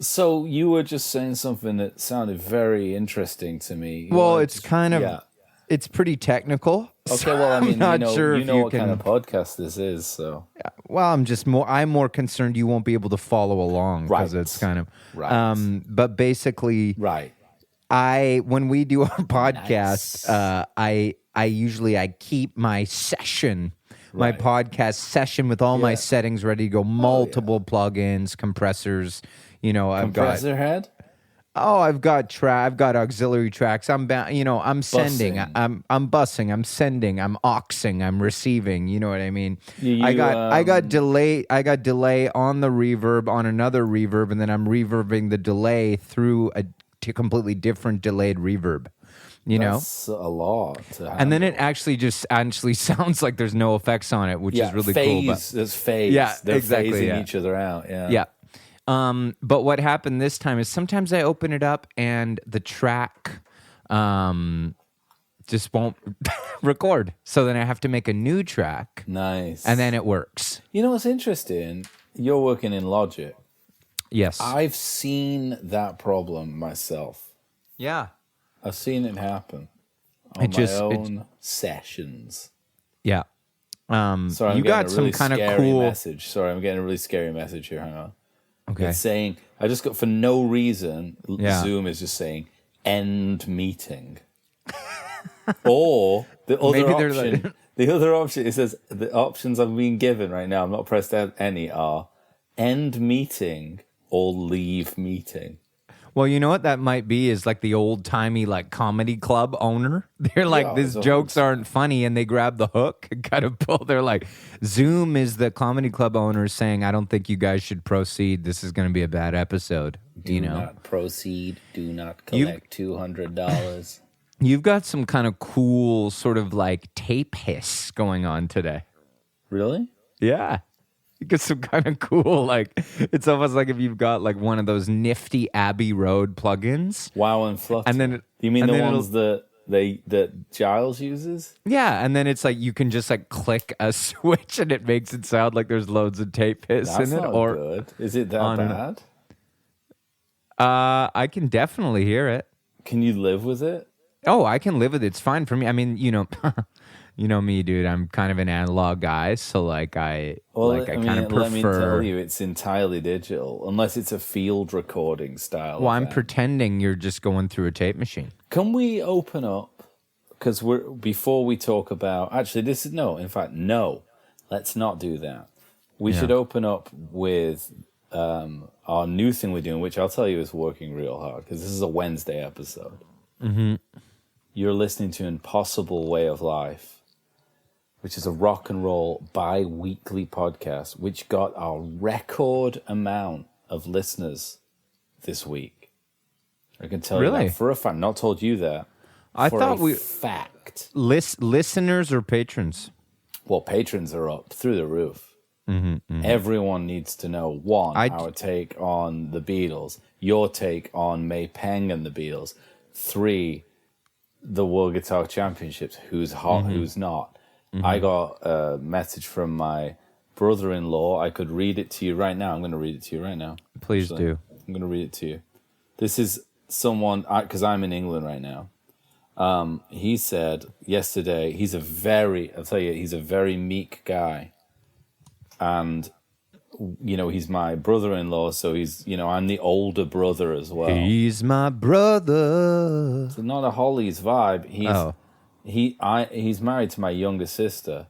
So you were just saying something that sounded very interesting to me. Well, it's kind of, it's pretty technical. Okay, well, I mean, I'm not sure you if know you what can. kind of podcast this is, so. Well, I'm more concerned you won't be able to follow along because Right. it's kind of, Right. but basically, Right. when we do our podcast, Nice. I usually keep my session, my Right. podcast session with all my Yeah. settings ready to go, multiple plugins, compressors. I've got Compressor head? I've got auxiliary tracks. I'm sending, Bussing. I'm bussing, I'm sending, I'm auxing, I'm receiving. You know what I mean? You, I got delay on the reverb on another reverb, and then I'm reverbing the delay through a completely different delayed reverb. That's a lot to handle. And then it actually sounds like there's no effects on it, which is really cool. But There's phase. Yeah, They're exactly, phasing each other out. Yeah. yeah. But what happened this time is sometimes I open it up and the track just won't record. So then I have to make a new track. Nice. And then it works. You know what's interesting? You're working in Logic. Yes. I've seen that problem myself. Yeah. I've seen it happen on my own sessions. Yeah. Sorry, I'm you got getting a some really kind of scary cool message. Sorry, I'm getting a really scary message here. Hang on. Okay. It's saying, I just got, for no reason, Yeah. Zoom is just saying, end meeting. Or the other option, it says, the options I'm being given right now, I'm not pressed any, are end meeting or leave meeting. Well, you know what that might be is like the old-timey like comedy club owner. They're like, these jokes aren't funny, and they grab the hook and kind of pull. They're like, Zoom is the comedy club owner saying, I don't think you guys should proceed. This is going to be a bad episode. Do not proceed. Do not collect $200. You've got some kind of cool sort of like tape hiss going on today. Really? Yeah. You get some kind of cool, like, it's almost like if you've got like one of those nifty Abbey Road plugins. Wow and Flutter. And then you mean the ones that Giles uses? Yeah, and then it's like you can just like click a switch and it makes it sound like there's loads of tape hiss That's in it. not Or good. Is it that bad? I can definitely hear it. Can you live with it? Oh, I can live with it. It's fine for me. I mean, you know me, dude. I'm kind of an analog guy, so like I kind of prefer. Let me tell you, it's entirely digital, unless it's a field recording style. Well, I'm pretending you're just going through a tape machine. Can we open up? Because before we talk about no. Let's not do that. We should open up with our new thing we're doing, which I'll tell you is working real hard because this is a Wednesday episode. Mm-hmm. You're listening to Impossible Way of Life, which is a rock and roll bi-weekly podcast, which got a record amount of listeners this week. I can tell you that for a fact. Not told you that. Fact. Listeners or patrons? Well, patrons are up through the roof. Mm-hmm, mm-hmm. Everyone needs to know, our take on the Beatles, your take on May Peng and the Beatles, 3, the World Guitar Championships, who's hot, who's not. Mm-hmm. I got a message from my brother-in-law. I could read it to you right now. I'm going to read it to you right now. Please do. I'm going to read it to you. This is someone, because I'm in England right now. He said yesterday, he's a very meek guy. And, he's my brother-in-law, so he's, I'm the older brother as well. He's my brother. So not a Holly's vibe. He's married to my younger sister,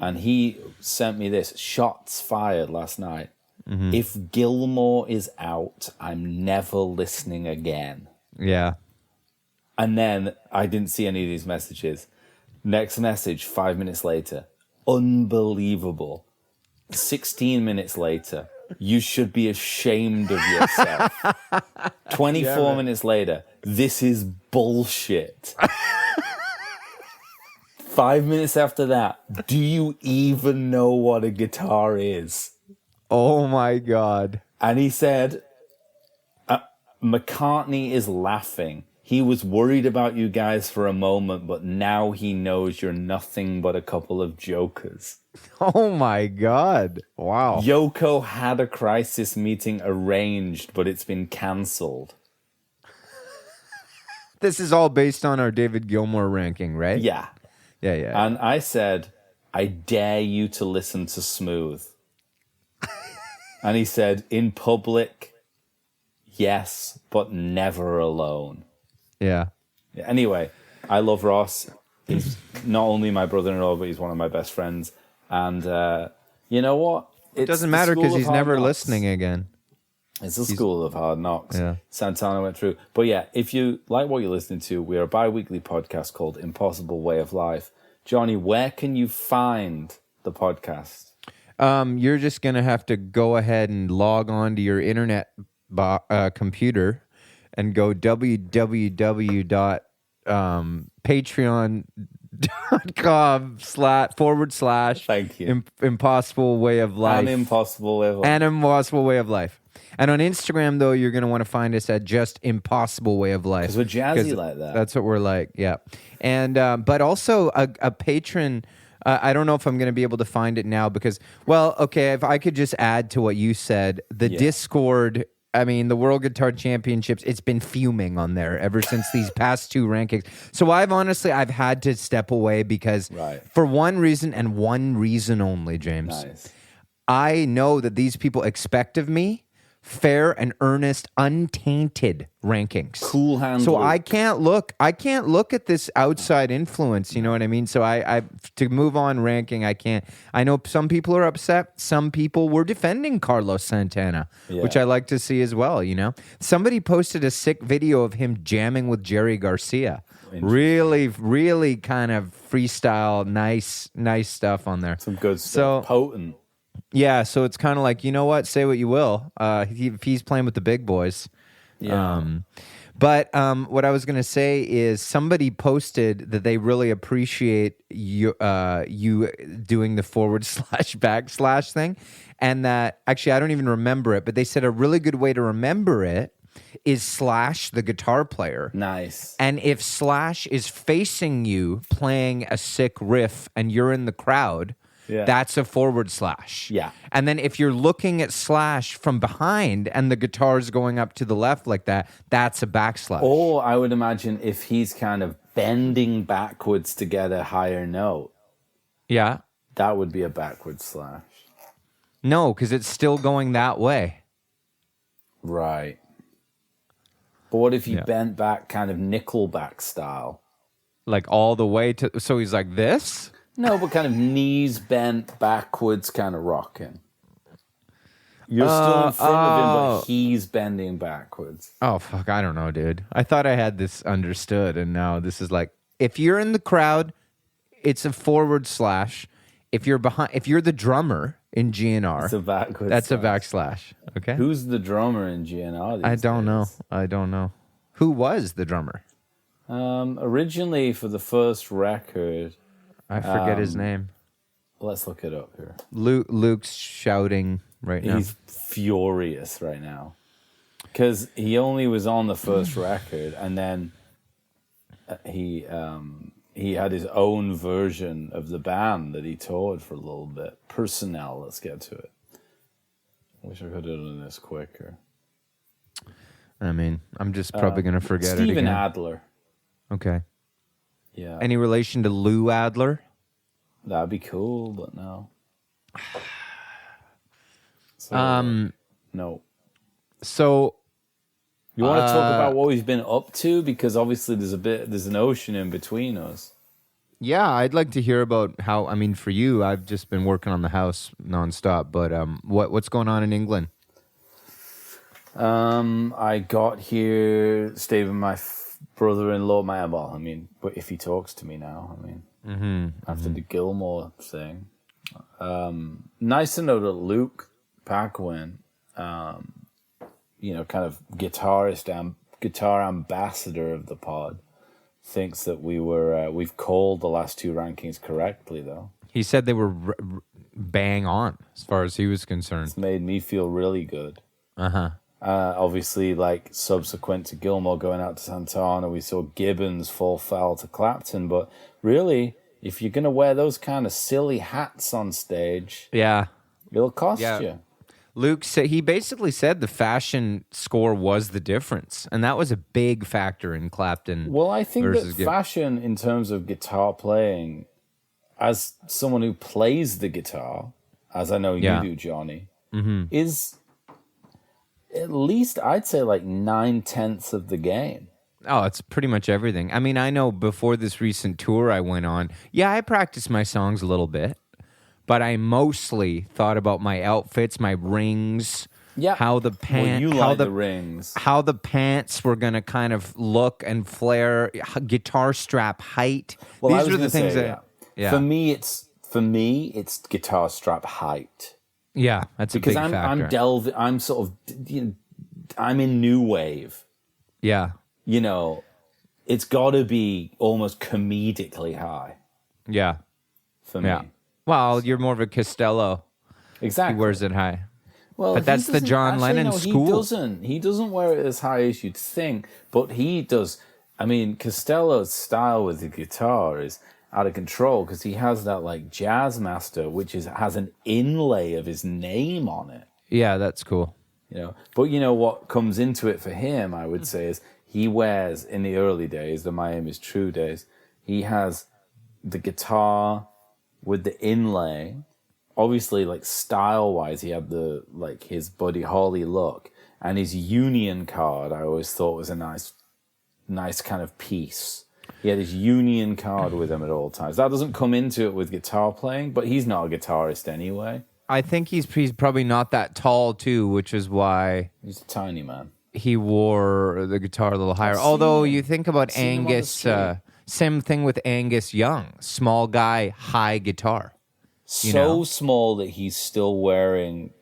and he sent me this, shots fired last night. Mm-hmm. If Gilmore is out, I'm never listening again. Yeah. And then I didn't see any of these messages. Next message, 5 minutes later. Unbelievable. 16 minutes later. You should be ashamed of yourself. 24 minutes later. This is bullshit. 5 minutes after that. Do you even know what a guitar is? Oh my God. And he said, McCartney is laughing. he was worried about you guys for a moment, but now he knows you're nothing but a couple of jokers. Oh my God. Wow. Yoko had a crisis meeting arranged, but it's been cancelled. This is all based on our David Gilmour ranking, right? Yeah. Yeah. And I said, I dare you to listen to Smooth. And he said, in public, yes, but never alone. Yeah. Anyway, I love Ross. He's not only my brother-in-law, but he's one of my best friends. And you know what? It doesn't matter because he's never listening again. It's a school of hard knocks. Yeah. Santana went through. But yeah, if you like what you're listening to, we're a bi-weekly podcast called Impossible Way of Life. Johnny, where can you find the podcast? You're just going to have to go ahead and log on to your internet computer and go patreon.com// Thank you. Impossible Way of Life. An Impossible Way of Life. An Impossible Way of Life. And on Instagram, though, you're going to want to find us at just Impossible Way of Life. Because we're jazzy like that. That's what we're like, yeah. And but also a patron. I don't know if I'm going to be able to find it now because, well, okay, if I could just add to what you said, the Discord. I mean, the World Guitar Championships, it's been fuming on there ever since these past two rankings. So I've had to step away because for one reason and one reason only, James. Nice. I know that these people expect of me fair and earnest, untainted rankings. Cool hand. So I can't look at this outside influence, you know what I mean? So I to move on ranking, I can't. I know some people are upset. Some people were defending Carlos Santana, which I like to see as well, you know? Somebody posted a sick video of him jamming with Jerry Garcia. Really, really kind of freestyle, nice stuff on there. Some good stuff. So, potent. Yeah, so it's kind of like, you know what? Say what you will. If he's playing with the big boys. Yeah. But what I was going to say is somebody posted that they really appreciate you doing the // thing. And that, actually, I don't even remember it, but they said a really good way to remember it is Slash, the guitar player. Nice. And if Slash is facing you playing a sick riff and you're in the crowd... Yeah. That's a // Yeah. And then if you're looking at Slash from behind and the guitar's going up to the left like that, that's a // Or I would imagine if he's kind of bending backwards to get a higher note. Yeah. That would be a // No, because it's still going that way. Right. But what if he bent back kind of Nickelback style? Like all the way to... So he's like this? No, but kind of knees bent backwards, kind of rocking. You're still in front of him, but he's bending backwards. Oh, fuck. I don't know, dude. I thought I had this understood, and now this is like, if you're in the crowd, it's a // If you're behind, if you're the drummer in GNR, it's a backwards that's slash. a // Okay. Who's the drummer in GNR? I don't know. Who was the drummer? Originally for the first record. I forget his name. Let's look it up here. Luke's shouting right now. He's furious right now because he only was on the first record, and then he had his own version of the band that he toured for a little bit. Personnel. Let's get to it. I wish I could have done this quicker. I mean, I'm just probably going to forget it again. Steven Adler. Okay. Yeah. Any relation to Lou Adler? That'd be cool, but no. So, no. So you want to talk about what we've been up to? Because obviously there's an ocean in between us. Yeah, I'd like to hear about how, I mean, for you, I've just been working on the house nonstop, but what's going on in England? I got here, stayed with my brother-in-law, but if he talks to me now, after the Gilmour thing. Nice to know that Luke Paquin, kind of guitar ambassador of the pod, thinks that we've called the last two rankings correctly, though. He said they were bang on as far as he was concerned. It's made me feel really good. Uh-huh. Obviously, like subsequent to Gilmour going out to Santana, we saw Gibbons fall foul to Clapton. But really, if you're going to wear those kind of silly hats on stage, it'll cost you. Luke said he basically said the fashion score was the difference, and that was a big factor in Clapton. Well, I think that fashion in terms of guitar playing, as someone who plays the guitar, as I know you do, Johnny, is at least I'd say like 9/10 of the game. Oh, it's pretty much everything. I mean, I know before this recent tour I went on, I practiced my songs a little bit. But I mostly thought about my outfits, my rings, how the pants, the rings, how the pants were gonna kind of look and flare, guitar strap height. Well, these are the things For me, it's guitar strap height. Yeah, that's a big factor. Because I'm sort of, I'm in new wave. Yeah, it's got to be almost comedically high. Yeah, for me. Well, you're more of a Costello. Exactly. He wears it high. Well, but that's the John Lennon school. He doesn't wear it as high as you'd think, but he does. I mean, Costello's style with the guitar is out of control because he has that like Jazz Master, which has an inlay of his name on it. Yeah, that's cool. But what comes into it for him, I would say, is he wears in the early days, the Miami's True days, he has the guitar with the inlay. Obviously, like style-wise, he had the like his Buddy Holly look, and his Union card I always thought was a nice kind of piece. He had his Union card with him at all times. That doesn't come into it with guitar playing, but he's not a guitarist anyway. I think he's probably not that tall too, which is why he's a tiny man. He wore the guitar a little higher. Although you think about Angus. Same thing with Angus Young. Small guy, high guitar. So small that he's still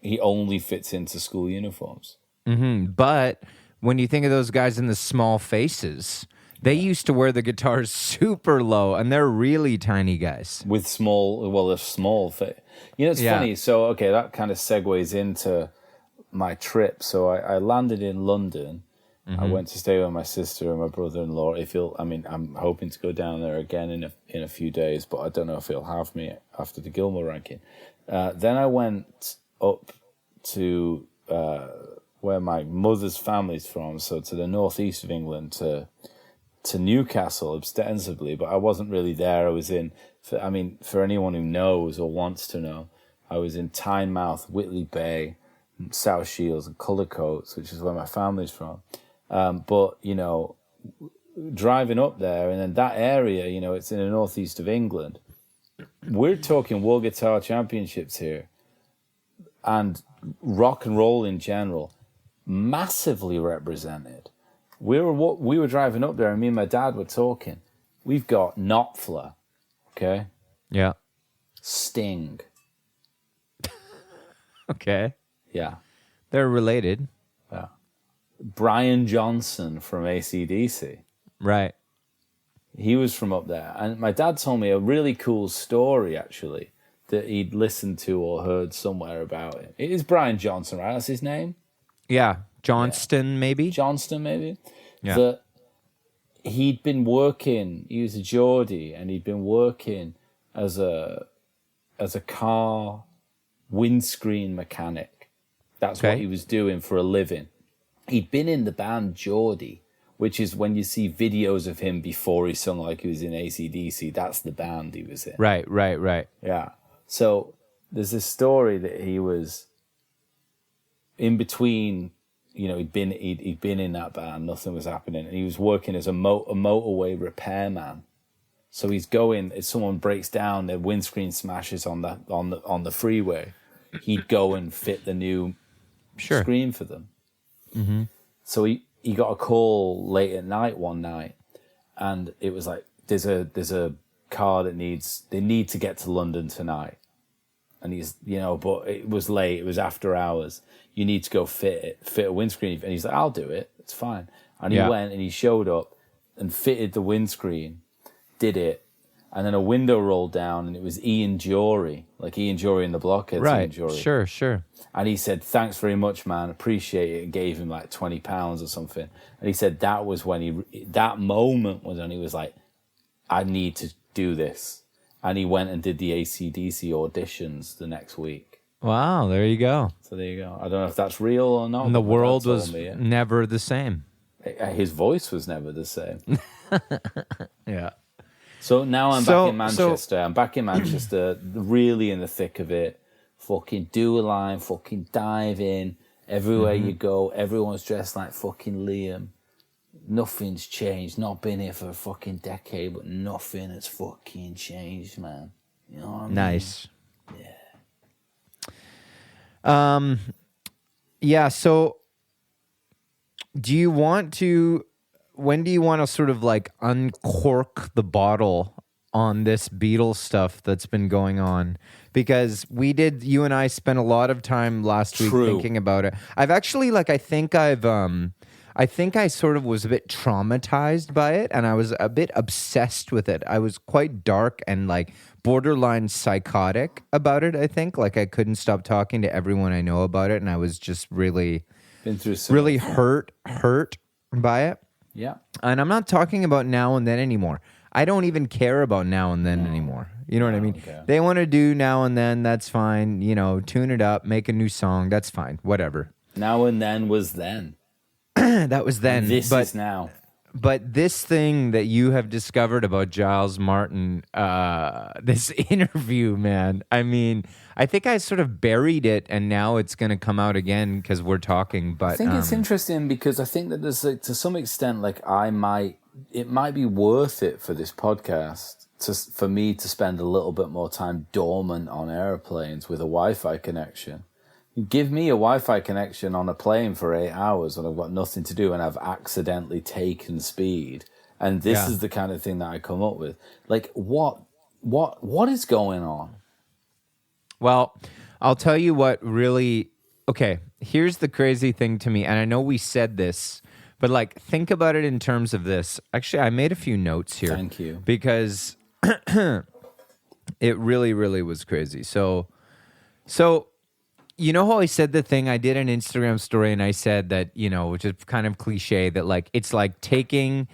he only fits into school uniforms. Mm-hmm. But when you think of those guys in the small faces, they used to wear the guitars super low, and they're really tiny guys. With they're small face. It's funny. So, okay, that kind of segues into my trip. So I landed in London. Mm-hmm. I went to stay with my sister and my brother-in-law. I'm hoping to go down there again in a few days, but I don't know if he'll have me after the Gilmour ranking. Then I went up to where my mother's family's from, so to the northeast of England, to Newcastle ostensibly, but I wasn't really there. I was for anyone who knows or wants to know, I was in Tynemouth, Whitley Bay, South Shields, and Cullercoats, which is where my family's from. But driving up there, and then that area, it's in the northeast of England. We're talking World Guitar Championships here, and rock and roll in general, massively represented. We were driving up there, and me and my dad were talking. We've got Knopfler, okay? Yeah. Sting. Okay. Yeah. They're related. Yeah. Brian Johnson from AC/DC. Right. He was from up there. And my dad told me a really cool story, actually, that he'd listened to or heard somewhere about it. It is Brian Johnson, right? That's his name? Yeah. Johnston, maybe? Johnston, maybe? Yeah. That he'd been working, he was a Geordie, and he'd been working as a car windscreen mechanic. That's what he was doing for a living. He'd been in the band Geordie, which is when you see videos of him before he sung like he was in AC/DC, that's the band he was in. Right. Yeah. So there's this story that he was in between, he'd been in that band, nothing was happening, and he was working as a motorway repairman. So he's going, if someone breaks down, their windscreen smashes on the freeway, he'd go and fit the new screen for them. Mm-hmm. So he got a call late at night one night, and it was like, there's a car they need to get to London tonight. And he's, but it was late, it was after hours. You need to go fit a windscreen. And he's like, I'll do it, it's fine. And he went and he showed up and fitted the windscreen, did it. And then a window rolled down, and it was Ian Jory, like Ian Jory in the Blockheads. Right. Ian Jory. Sure. And he said, "Thanks very much, man. Appreciate it." And gave him like £20 or something. And he said that was when that moment was when he was like, "I need to do this." And he went and did the AC/DC auditions the next week. Wow, there you go. So there you go. I don't know if that's real or not. And the world was never the same. His voice was never the same. Yeah. So now I'm back in Manchester. I'm back in Manchester, really in the thick of it. Fucking do a line, fucking dive in. Everywhere you go, everyone's dressed like fucking Liam. Nothing's changed. Not been here for a fucking decade, but nothing has fucking changed, man. You know what I mean? Nice. Yeah. Yeah, so when do you want to sort of like uncork the bottle on this Beatles stuff that's been going on? Because you and I spent a lot of time last week thinking about it. I've actually, I think I sort of was a bit traumatized by it, and I was a bit obsessed with it. I was quite dark and borderline psychotic about it, I think. I couldn't stop talking to everyone I know about it, and I was just really hurt by it. Yeah. And I'm not talking about Now and Then anymore. I don't even care about Now and Then anymore. You know what I mean? Okay. They want to do Now and Then, that's fine. Tune it up, make a new song, that's fine. Whatever. Now and Then was then. That was then. This is now. But this thing that you have discovered about Giles Martin, this interview, man, I mean, I think I sort of buried it, and now it's going to come out again because we're talking. But I think it's interesting because I think that there's, to some extent, it might be worth it for this podcast for me to spend a little bit more time dormant on airplanes with a Wi-Fi connection. Give me a Wi-Fi connection on a plane for 8 hours when I've got nothing to do and I've accidentally taken speed. And this is the kind of thing that I come up with. What is going on? Well, I'll tell you what really... Okay, here's the crazy thing to me, and I know we said this, but think about it in terms of this. Actually, I made a few notes here. Thank you. Because it really, really was crazy. So... You know how I said the thing? I did an Instagram story and I said that, which is kind of cliche, that it's like taking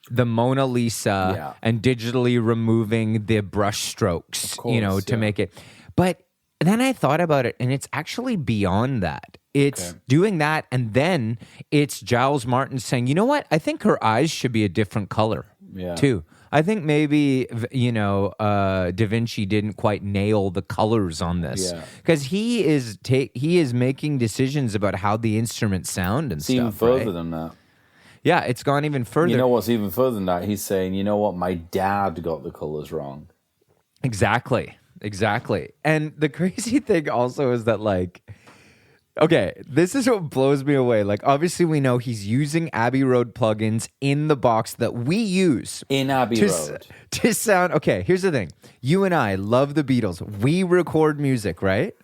the Mona Lisa and digitally removing the brush strokes, to make it. But then I thought about it, and it's actually beyond that. It's doing that, and then it's Giles Martin saying, you know what? I think her eyes should be a different color, too. I think maybe, Da Vinci didn't quite nail the colors on this. Because he is making decisions about how the instruments sound and stuff, even further than that. Yeah, it's gone even further. You know what's even further than that? He's saying, you know what? My dad got the colors wrong. Exactly. And the crazy thing also is that, okay, this is what blows me away. Obviously, we know he's using Abbey Road plugins in the box that we use. In Abbey Road. To sound... Okay, here's the thing. You and I love the Beatles. We record music, right?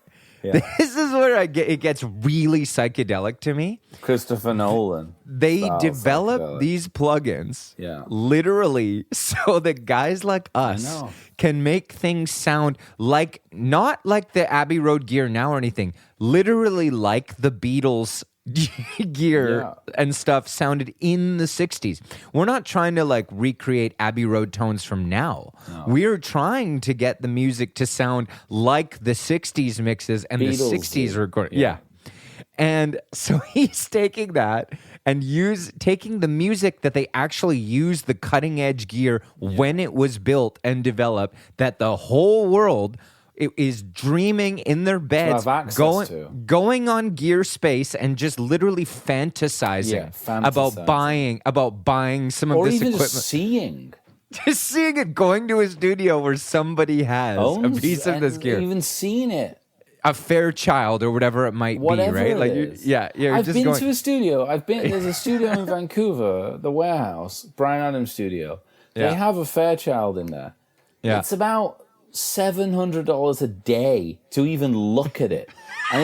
Yeah. This is where it gets really psychedelic to me. Christopher Nolan. They develop these plugins literally so that guys like us can make things sound not like the Abbey Road gear now or anything, literally like the Beatles gear and stuff sounded in the 60s. We're not trying to recreate Abbey Road tones from now. No. We're trying to get the music to sound like the 60s mixes and Beatles, the 60s recording. Yeah. And so he's taking that and taking the music that they actually used the cutting edge gear when it was built and developed, that the whole world is dreaming in their beds, going on Gear Space and just literally fantasizing about buying some of this equipment. Or even just seeing. Just seeing it, going to a studio where somebody has a piece of this gear. Even seeing it. A Fairchild or whatever it might be, right? I've been to a studio. There's a studio in Vancouver, the Warehouse, Bryan Adams studio. They have a Fairchild in there. Yeah. It's about $700 a day to even look at it. And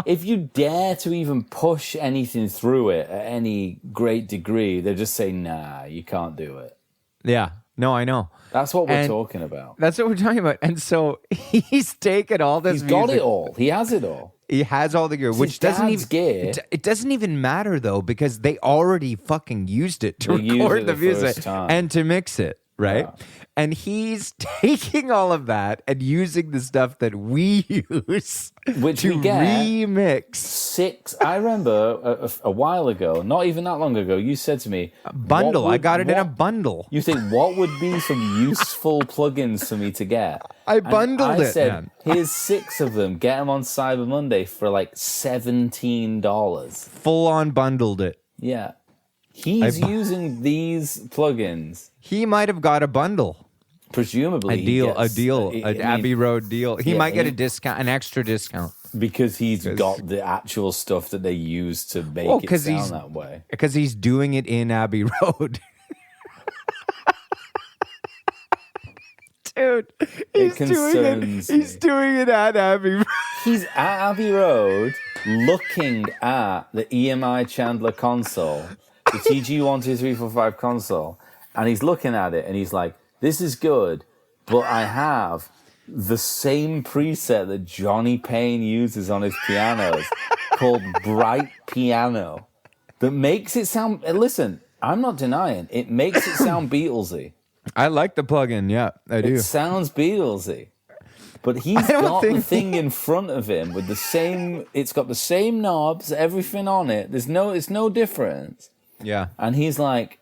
if you dare to even push anything through it at any great degree, they just say, nah, you can't do it. Yeah. No, I know. That's what we're talking about. That's what we're talking about. And so he's taken all this music. He's got it all. He has it all. He has all the gear, which doesn't even gear. It doesn't even matter though, because they already fucking used it to record the music and to mix it, right? Yeah. And he's taking all of that and using the stuff that we use which to we get remix. I remember a while ago, not even that long ago, you said to me, a bundle. I got it in a bundle. You think, what would be some useful plugins for me to get? I bundled it. I said, here's 6 of them. Get them on Cyber Monday for like $17. Full on bundled it. Yeah. He's using these plugins. He might have got a bundle. Presumably, a deal, an Abbey Road deal. He might get a discount, an extra discount, because he's got the actual stuff that they use to make it sound that way. Because he's doing it in Abbey Road, dude. He's doing it at Abbey Road. He's at Abbey Road, looking at the EMI Chandler console, the TG12345 console, and he's looking at it, and he's like, this is good, but I have the same preset that Johnny Payne uses on his pianos called Bright Piano that makes it sound... Listen, I'm not denying. It makes it sound Beatlesy. I like the plugin, yeah, I do. It sounds Beatlesy. But he's got the thing in front of him with the same... It's got the same knobs, everything on it. It's no difference. Yeah. And he's like...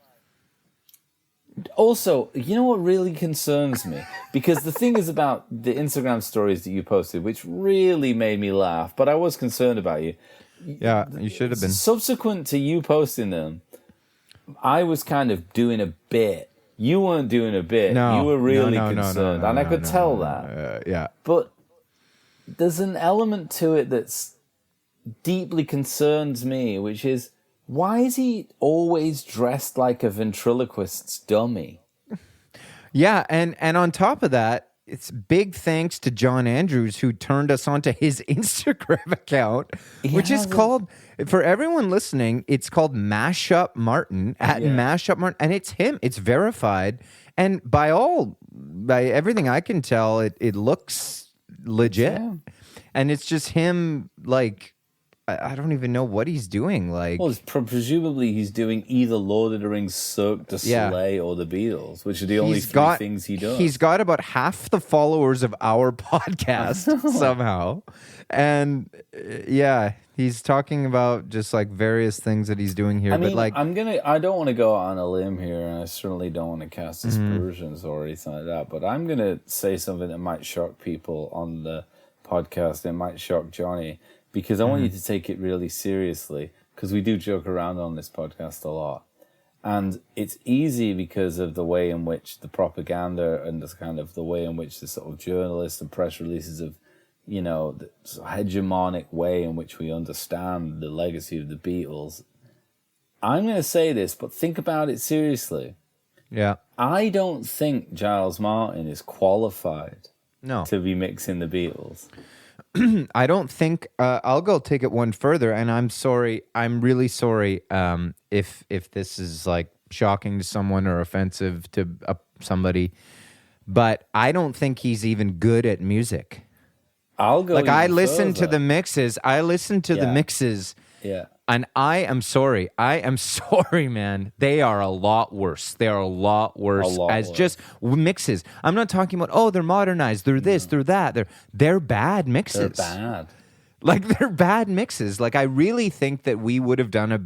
Also, you know what really concerns me? Because the thing is about the Instagram stories that you posted, which really made me laugh, but I was concerned about you. Yeah, you should have been. Subsequent to you posting them, I was kind of doing a bit. You weren't doing a bit. No, you were really concerned, and I could tell that. Yeah. But there's an element to it that's deeply concerns me, which is, why is he always dressed like a ventriloquist's dummy? Yeah, and on top of that, it's big thanks to John Andrews, who turned us onto his Instagram account, which is called, for everyone listening, it's called Mashup Martin, Mashup Martin, and it's him. It's verified, and by everything I can tell, it looks legit, and it's just him, like, I don't even know what he's doing. Like, well, presumably he's doing either Lord of the Rings, Cirque du Soleil, or the Beatles, which are the only three things he does. He's got about half the followers of our podcast somehow, and he's talking about just like various things that he's doing here. I mean, but like, I don't want to go out on a limb here, and I certainly don't want to cast aspersions or anything like that. But I'm gonna say something that might shock people on the podcast. It might shock Johnny. Because I want you to take it really seriously, because we do joke around on this podcast a lot. And it's easy because of the way in which the propaganda and the way in which the sort of journalists and press releases of, the sort of hegemonic way in which we understand the legacy of the Beatles. I'm going to say this, but think about it seriously. Yeah. I don't think Giles Martin is qualified to be mixing the Beatles. I don't think I'll go take it one further, and I'm sorry. I'm really sorry if this is like shocking to someone or offensive to somebody, but I don't think he's even good at music. I'll go. Like, I listen to the mixes. The mixes. Yeah. And I am sorry, man. They are a lot worse. They are a lot worse just mixes. I'm not talking about, they're modernized, they're this, they're that. They're bad mixes. They're bad. Like, they're bad mixes. Like, I really think that we would have done a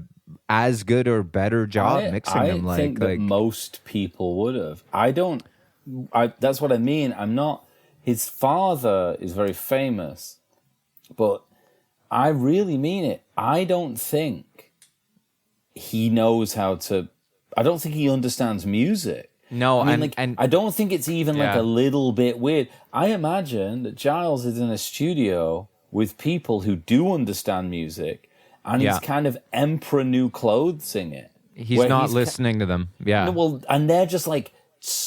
as good or better job mixing them. I think that most people would have. That's what I mean. I'm not. His father is very famous, but I really mean it. I don't think he knows how to... I don't think he understands music. No, I mean, I don't think it's even like a little bit weird. I imagine that Giles is in a studio with people who do understand music, and he's kind of Emperor New Clothesing it. He's not listening to them. Yeah. No, well, and they're just like...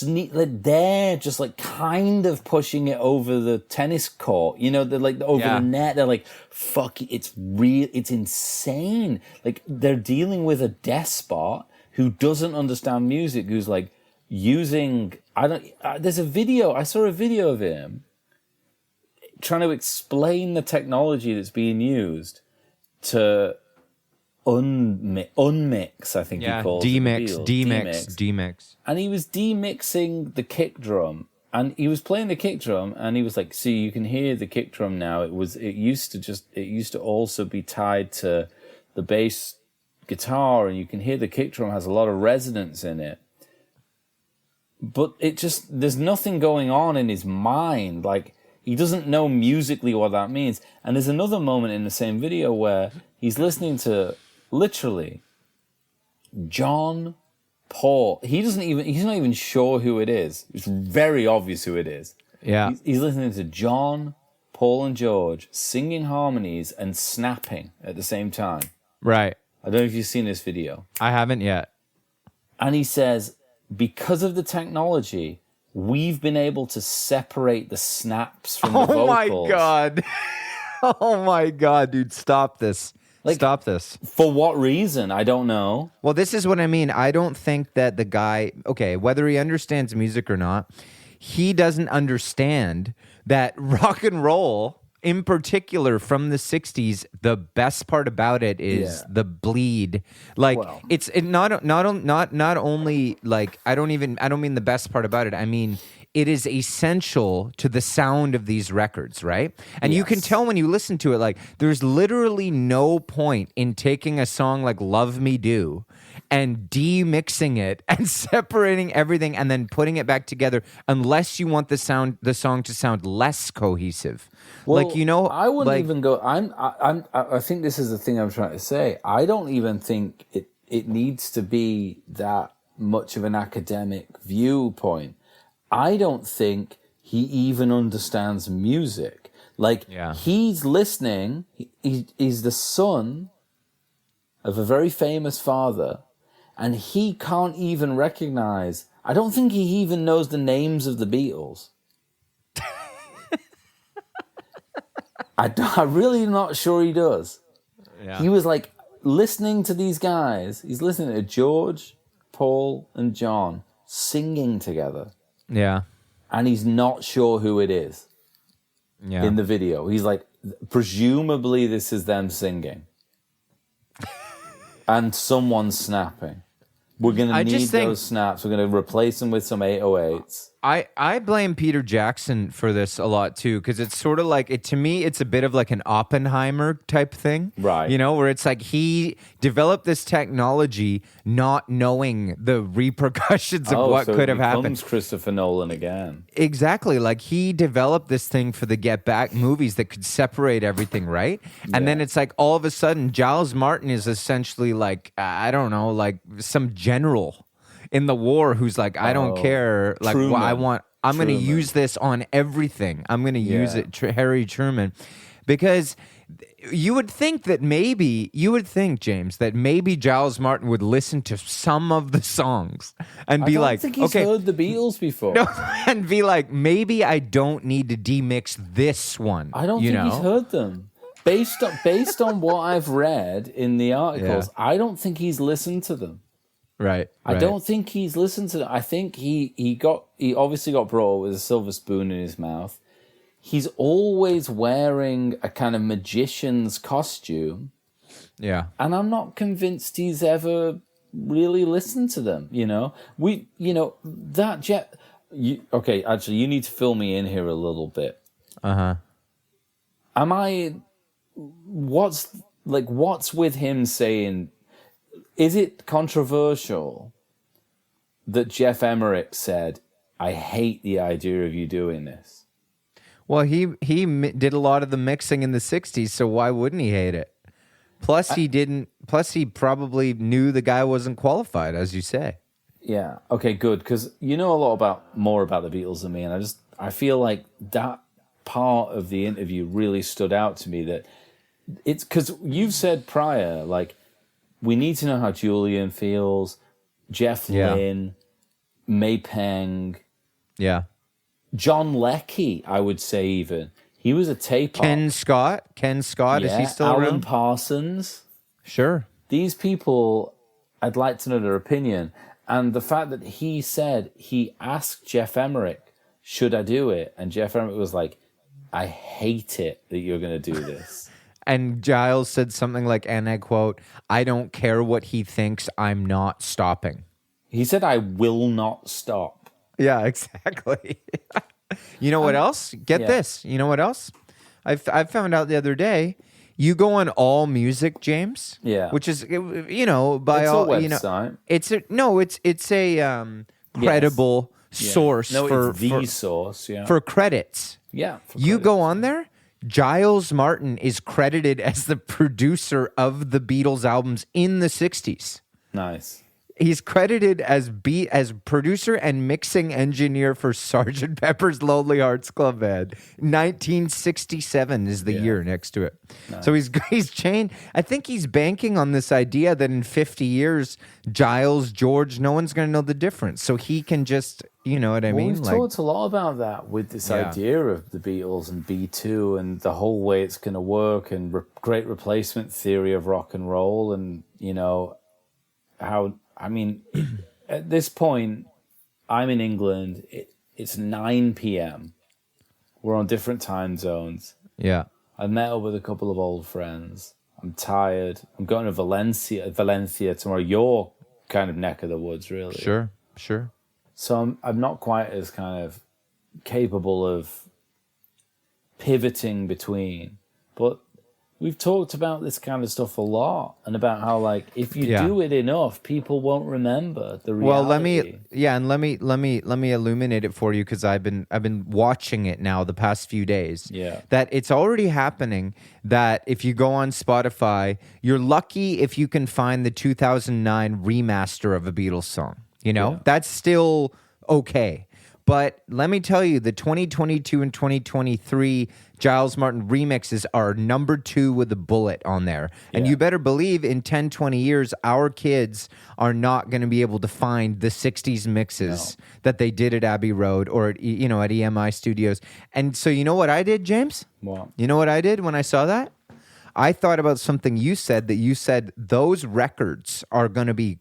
they're just like kind of pushing it over the tennis court, they're like over the net. They're like, fuck, it's insane. Like, they're dealing with a despot who doesn't understand music, who's like, using, there's a video, I saw a video of him trying to explain the technology that's being used to unmix, I think he calls demix. And he was demixing the kick drum. And he was playing the kick drum, and he was like, "See, you can hear the kick drum now. It used to also be tied to the bass guitar, and you can hear the kick drum has a lot of resonance in it. But there's nothing going on in his mind. Like, he doesn't know musically what that means." And there's another moment in the same video where he's listening to literally John Paul. He's not even sure who it is. It's very obvious who it is. Yeah. He's listening to John, Paul, and George singing harmonies and snapping at the same time. Right. I don't know if you've seen this video. I haven't yet. And he says, because of the technology, we've been able to separate the snaps from the vocals. Oh my God. Oh my God, dude, stop this. Stop this. For what reason? I don't know. Well, this is what I mean. I don't think that the guy, okay, whether he understands music or not, he doesn't understand that rock and roll, in particular from the 60s, the best part about it is the bleed. Like, it's not only like, I don't mean the best part about it. I mean, it is essential to the sound of these records, right? And you can tell when you listen to it, like, there's literally no point in taking a song like Love Me Do and demixing it and separating everything and then putting it back together unless you want the song to sound less cohesive. Well, like, you know, I wouldn't even go. I think this is the thing I'm trying to say. I don't even think it needs to be that much of an academic viewpoint. I don't think he even understands music. Like, he's listening. He's the son of a very famous father, and he can't even recognize. I don't think he even knows the names of the Beatles. I'm really not sure he does. Yeah. He was like listening to these guys. He's listening to George, Paul, and John singing together. Yeah. And he's not sure who it is in the video. He's like, presumably this is them singing. And someone's snapping. We're going to need those snaps. We're going to replace them with some 808s. I blame Peter Jackson for this a lot too, because it's sort of like, to me, it's a bit of like an Oppenheimer type thing. Right. You know, where it's like he developed this technology not knowing the repercussions of what could have happened. It becomes Christopher Nolan again. Exactly. Like, he developed this thing for the Get Back movies that could separate everything, right? And then it's like all of a sudden, Giles Martin is essentially like, I don't know, like some general in the war who's like, I don't care. Like, I'm going to use this on everything. I'm going to use it, Harry Truman. Because you would think, James, that maybe Giles Martin would listen to some of the songs and be like, I don't think he's heard the Beatles before. No, and be like, maybe I don't need to demix this one. I don't think he's heard them. Based on what I've read in the articles, I don't think he's listened to them. Right. I don't think he's listened to them. I think he obviously got brought up with a silver spoon in his mouth. He's always wearing a kind of magician's costume. Yeah. And I'm not convinced he's ever really listened to them, you know? Okay, actually, you need to fill me in here a little bit. Uh-huh. What's with him saying, is it controversial that Jeff Emmerich said, I hate the idea of you doing this? Well, he did a lot of the mixing in the 60s, so why wouldn't he hate it? Plus, he probably knew the guy wasn't qualified, as you say. Yeah. Okay, good. Because you know a lot more about the Beatles than me, and I feel like that part of the interview really stood out to me. That it's because you've said prior, like, we need to know how Julian feels, Jeff Lynne, May Peng. Yeah. John Leckie, I would say even. He was a tape-op. Ken Scott, is he still Alan around? Parsons. Sure. These people, I'd like to know their opinion. And the fact that he said, he asked Jeff Emerick, should I do it? And Jeff Emerick was like, I hate it that you're going to do this. And Giles said something like, and I quote, I don't care what he thinks, I'm not stopping. He said, I will not stop. Yeah, exactly. You know what else? Get this. You know what else? I found out the other day, you go on All Music, James. Yeah. Which is, you know, by it's all, a website. you know, it's a credible source it's the source, for credits. Yeah. You go on there, Giles Martin is credited as the producer of the Beatles albums in the 60s. Nice. He's credited as producer and mixing engineer for Sgt. Pepper's Lonely Hearts Club Band. 1967 is the year next to it. Nice. So he's changed. I think he's banking on this idea that in 50 years, Giles, George, no one's going to know the difference. So he can just, you know what I mean? We've talked a lot about that with this idea of the Beatles and B2 and the whole way it's going to work and great replacement theory of rock and roll and, you know, how... I mean, at this point, I'm in England. It's 9 p.m. We're on different time zones. Yeah. I've met up with a couple of old friends. I'm tired. I'm going to Valencia tomorrow. Your kind of neck of the woods, really. Sure. So I'm not quite as kind of capable of pivoting between. But we've talked about this kind of stuff a lot, and about how, like, if you do it enough, people won't remember the reality. Well, let me illuminate it for you, because I've been watching it now the past few days. Yeah, that it's already happening. That if you go on Spotify, you're lucky if you can find the 2009 remaster of a Beatles song. You know, that's still okay. But let me tell you, the 2022 and 2023 Giles Martin remixes are number 2 with a bullet on there. And you better believe in 10, 20 years, our kids are not going to be able to find the 60s mixes that they did at Abbey Road or at EMI Studios. And so you know what I did, James? What? You know what I did when I saw that? I thought about something you said, that you said those records are going to be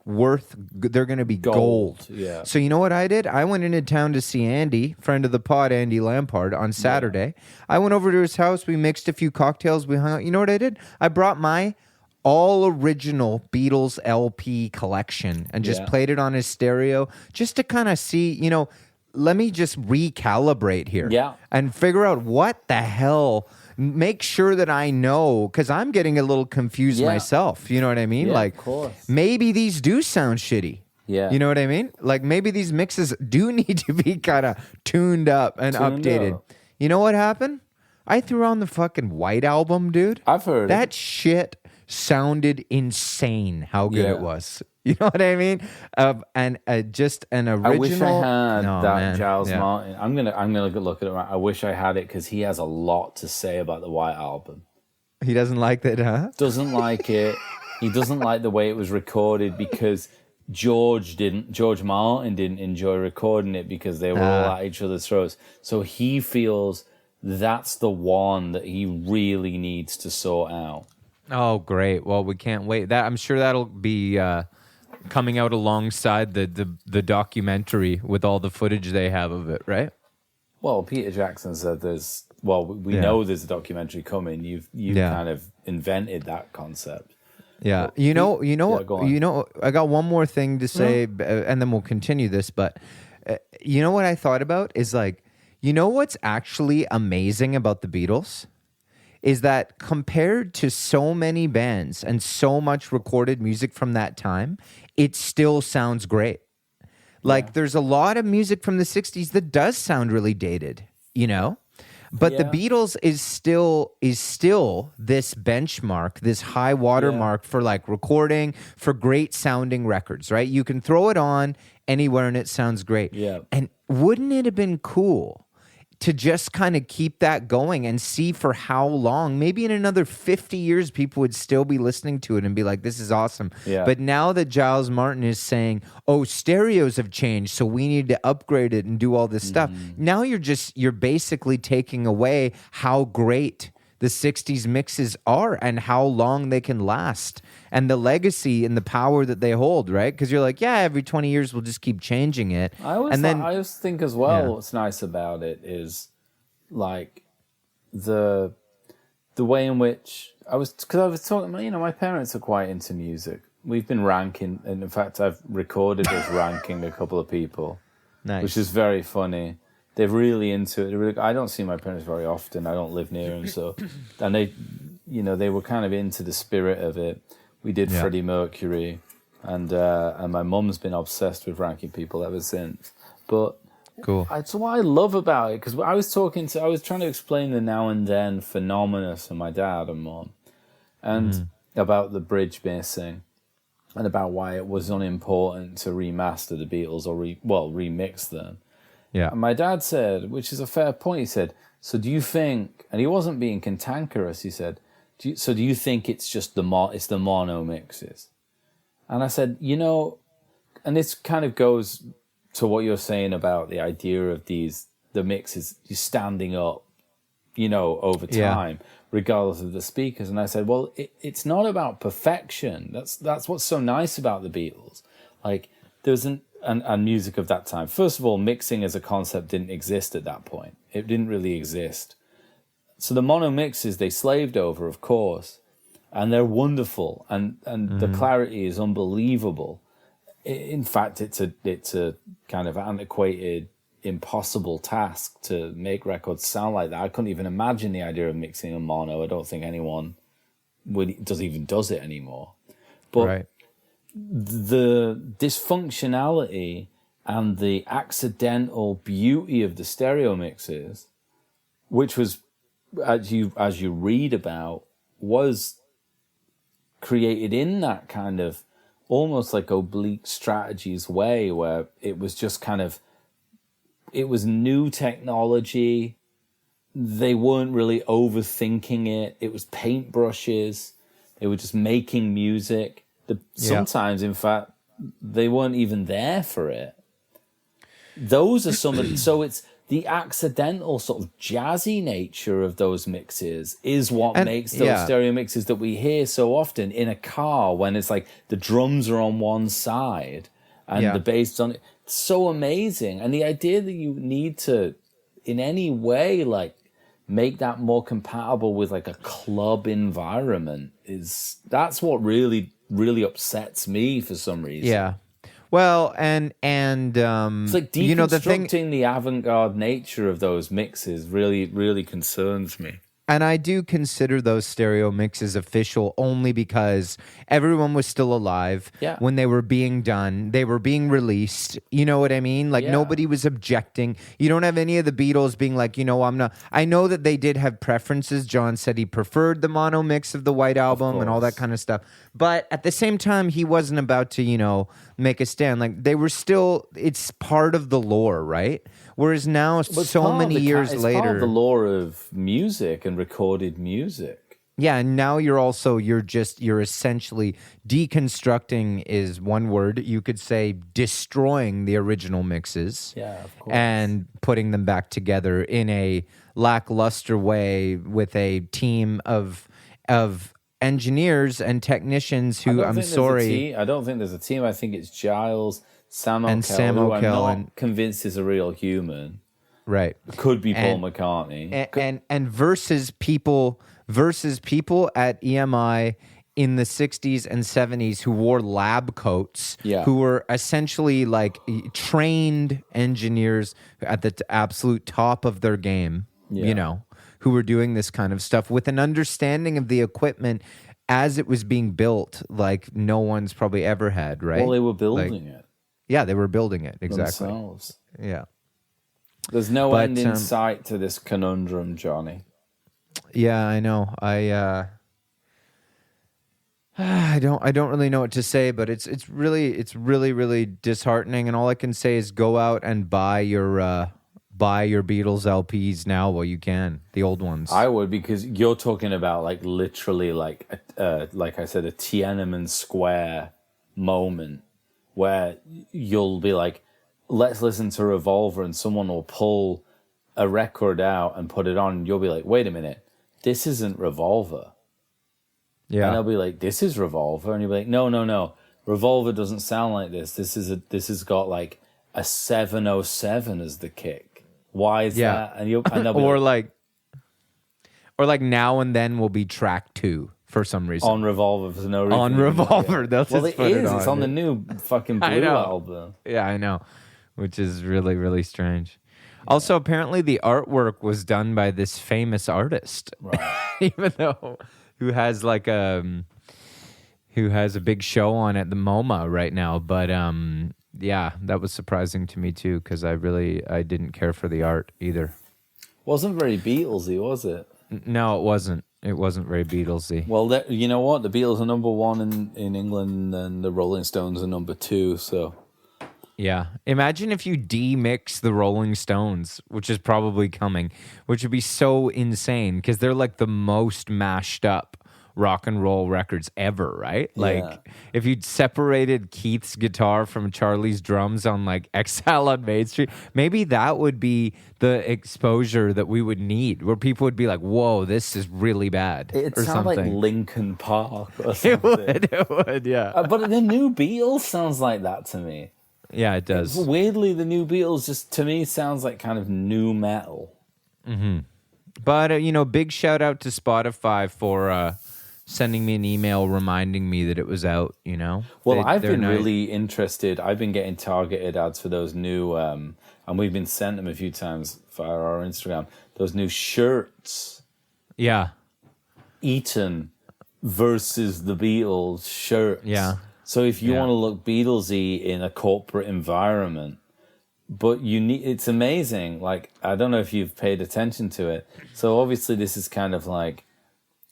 they're going to be gold. Yeah. So you know what I did? I went into town to see Andy, friend of the pod, Andy Lampard, on Saturday. Yeah. I went over to his house. We mixed a few cocktails. We hung out. You know what I did? I brought my all original Beatles LP collection and just played it on his stereo just to kind of see, you know, let me just recalibrate here. Yeah. And figure out what the hell... Make sure that I know, because I'm getting a little confused myself. You know what I mean? Yeah, like, of course. Maybe these do sound shitty. Yeah. You know what I mean? Like, maybe these mixes do need to be kind of tuned up and updated. You know what happened? I threw on the fucking White Album, dude. I've heard that shit sounded insane how good it was. You know what I mean? And just an original. I wish I had Giles Martin. I'm gonna look at it. I wish I had it, because he has a lot to say about the White Album. He doesn't like that, huh? Doesn't like it. He doesn't like the way it was recorded, because George Martin didn't enjoy recording it, because they were all at each other's throats. So he feels that's the one that he really needs to sort out. Oh, great. Well, we can't wait. I'm sure that'll be coming out alongside the documentary with all the footage they have of it, right? Well, Peter Jackson said we know there's a documentary coming. You've kind of invented that concept. Yeah. But I got one more thing to say, and then we'll continue this, but you know what I thought about is, like, you know what's actually amazing about the Beatles? Is that compared to so many bands and so much recorded music from that time, it still sounds great. Like, there's a lot of music from the 60s that does sound really dated, you know? But the Beatles is still this benchmark, this high watermark for, like, recording, for great sounding records, right? You can throw it on anywhere and it sounds great. Yeah. And wouldn't it have been cool to just kind of keep that going and see for how long, maybe in another 50 years, people would still be listening to it and be like, this is awesome. Yeah. But now that Giles Martin is saying, oh, stereos have changed, so we need to upgrade it and do all this stuff. Now you're basically taking away how great the 60s mixes are and how long they can last and the legacy and the power that they hold, right? Because you're like, yeah, every 20 years we'll just keep changing it. I always think as well, what's nice about it is like the way in which I was talking, my parents are quite into music. We've been ranking, and in fact, I've recorded us ranking a couple of people, nice. Which is very funny. They're really into it. I don't see my parents very often. I don't live near them, so and they were kind of into the spirit of it. We did Freddie Mercury, and my mum's been obsessed with ranking people ever since. But cool. That's what I love about it, because I was trying to explain the now and then phenomena to my dad and mum, and about the bridge missing, and about why it was unimportant to remaster the Beatles or remix them. Yeah. And my dad said, which is a fair point, he said, so do you think, and he wasn't being cantankerous, he said, do you think it's just the mono mixes? And I said, and this kind of goes to what you're saying about the idea of the mixes, you standing up, over time, regardless of the speakers. And I said, well, it's not about perfection. That's what's so nice about the Beatles. Like, there's and music of that time. First of all, mixing as a concept didn't exist at that point. It didn't really exist. So the mono mixes, they slaved over, of course, and they're wonderful, and the clarity is unbelievable. In fact, it's a kind of antiquated, impossible task to make records sound like that. I couldn't even imagine the idea of mixing a mono. I don't think anyone does it anymore. But right. The dysfunctionality and the accidental beauty of the stereo mixes, which was, as you read about, was created in that kind of almost like oblique strategies way, where it was just kind of, it was new technology. They weren't really overthinking it. It was paintbrushes. They were just making music. Sometimes, in fact, they weren't even there for it. Those are so it's the accidental sort of jazzy nature of those mixes is what makes those stereo mixes that we hear so often in a car, when it's like the drums are on one side and the bass is on it. It's so amazing. And the idea that you need to, in any way, like, make that more compatible with like a club environment that's what really upsets me for some reason. Yeah. Well, and it's like deconstructing the avant-garde nature of those mixes really, really concerns me. And I do consider those stereo mixes official only because everyone was still alive when they were being done. They were being released. You know what I mean? Like, nobody was objecting. You don't have any of the Beatles being like, I'm not. I know that they did have preferences. John said he preferred the mono mix of the White Album and all that kind of stuff. But at the same time, he wasn't about to, make a stand. Like, they were still, it's part of the lore, right? Whereas now, so many years later, it's part of the lore of music and recorded music. Yeah, and now you're essentially deconstructing is one word. You could say destroying the original mixes. Yeah, of course. And putting them back together in a lackluster way with a team of engineers and technicians who, I don't think there's a team. I think it's Giles, Sam O'Kell, who I'm not convinced is a real human. Right. Could be Paul McCartney. And versus people at EMI in the 60s and 70s who wore lab coats, who were essentially like trained engineers at the absolute top of their game, who were doing this kind of stuff with an understanding of the equipment as it was being built like no one's probably ever had, right? Well, they were building it. Yeah, they were building it, exactly. Themselves. Yeah. There's no end in sight to this conundrum, Johnny. Yeah, I know. I don't really know what to say, but it's really disheartening. And all I can say is go out and buy your Beatles LPs now while you can, the old ones. I would, because you're talking about like literally like I said, a Tiananmen Square moment where you'll be like, let's listen to Revolver, and someone will pull a record out and put it on, and you'll be like, wait a minute, this isn't Revolver. Yeah. And they'll be like, this is Revolver. And you'll be like, no. Revolver doesn't sound like this. This has got like a 707 as the kick. Why is that? And they'll be or like Now and Then will be track 2 for some reason. On Revolver for no reason. On Revolver. They'll just put it on. It's on the new fucking Blue album. Yeah, I know. Which is really, really strange. Also, apparently the artwork was done by this famous artist. Right. Even though who has a big show on at the MoMA right now. But yeah, that was surprising to me too, because I didn't care for the art either. Wasn't very Beatlesy, was it? No, it wasn't. It wasn't very Beatlesy. Well, you know what? The Beatles are number 1 in England, and the Rolling Stones are number 2. So, yeah. Imagine if you demix the Rolling Stones, which is probably coming, which would be so insane because they're like the most mashed up rock and roll records ever, right? Like if you'd separated Keith's guitar from Charlie's drums on like Exile on Main Street, maybe that would be the exposure that we would need, where people would be like, whoa, this is really bad. It or sounds something. like Linkin Park or something. It would, yeah. But the new Beatles sounds like that to me. Yeah, it does. Weirdly, the new Beatles just, to me, sounds like kind of new metal. Mm-hmm. But, big shout out to Spotify for sending me an email reminding me that it was out, Well, I've been really interested. I've been getting targeted ads for those new, and we've been sent them a few times via our Instagram, those new shirts. Yeah. Eton versus the Beatles shirts. Yeah. So if you want to look Beatlesy in a corporate environment, but it's amazing. Like, I don't know if you've paid attention to it. So obviously this is kind of like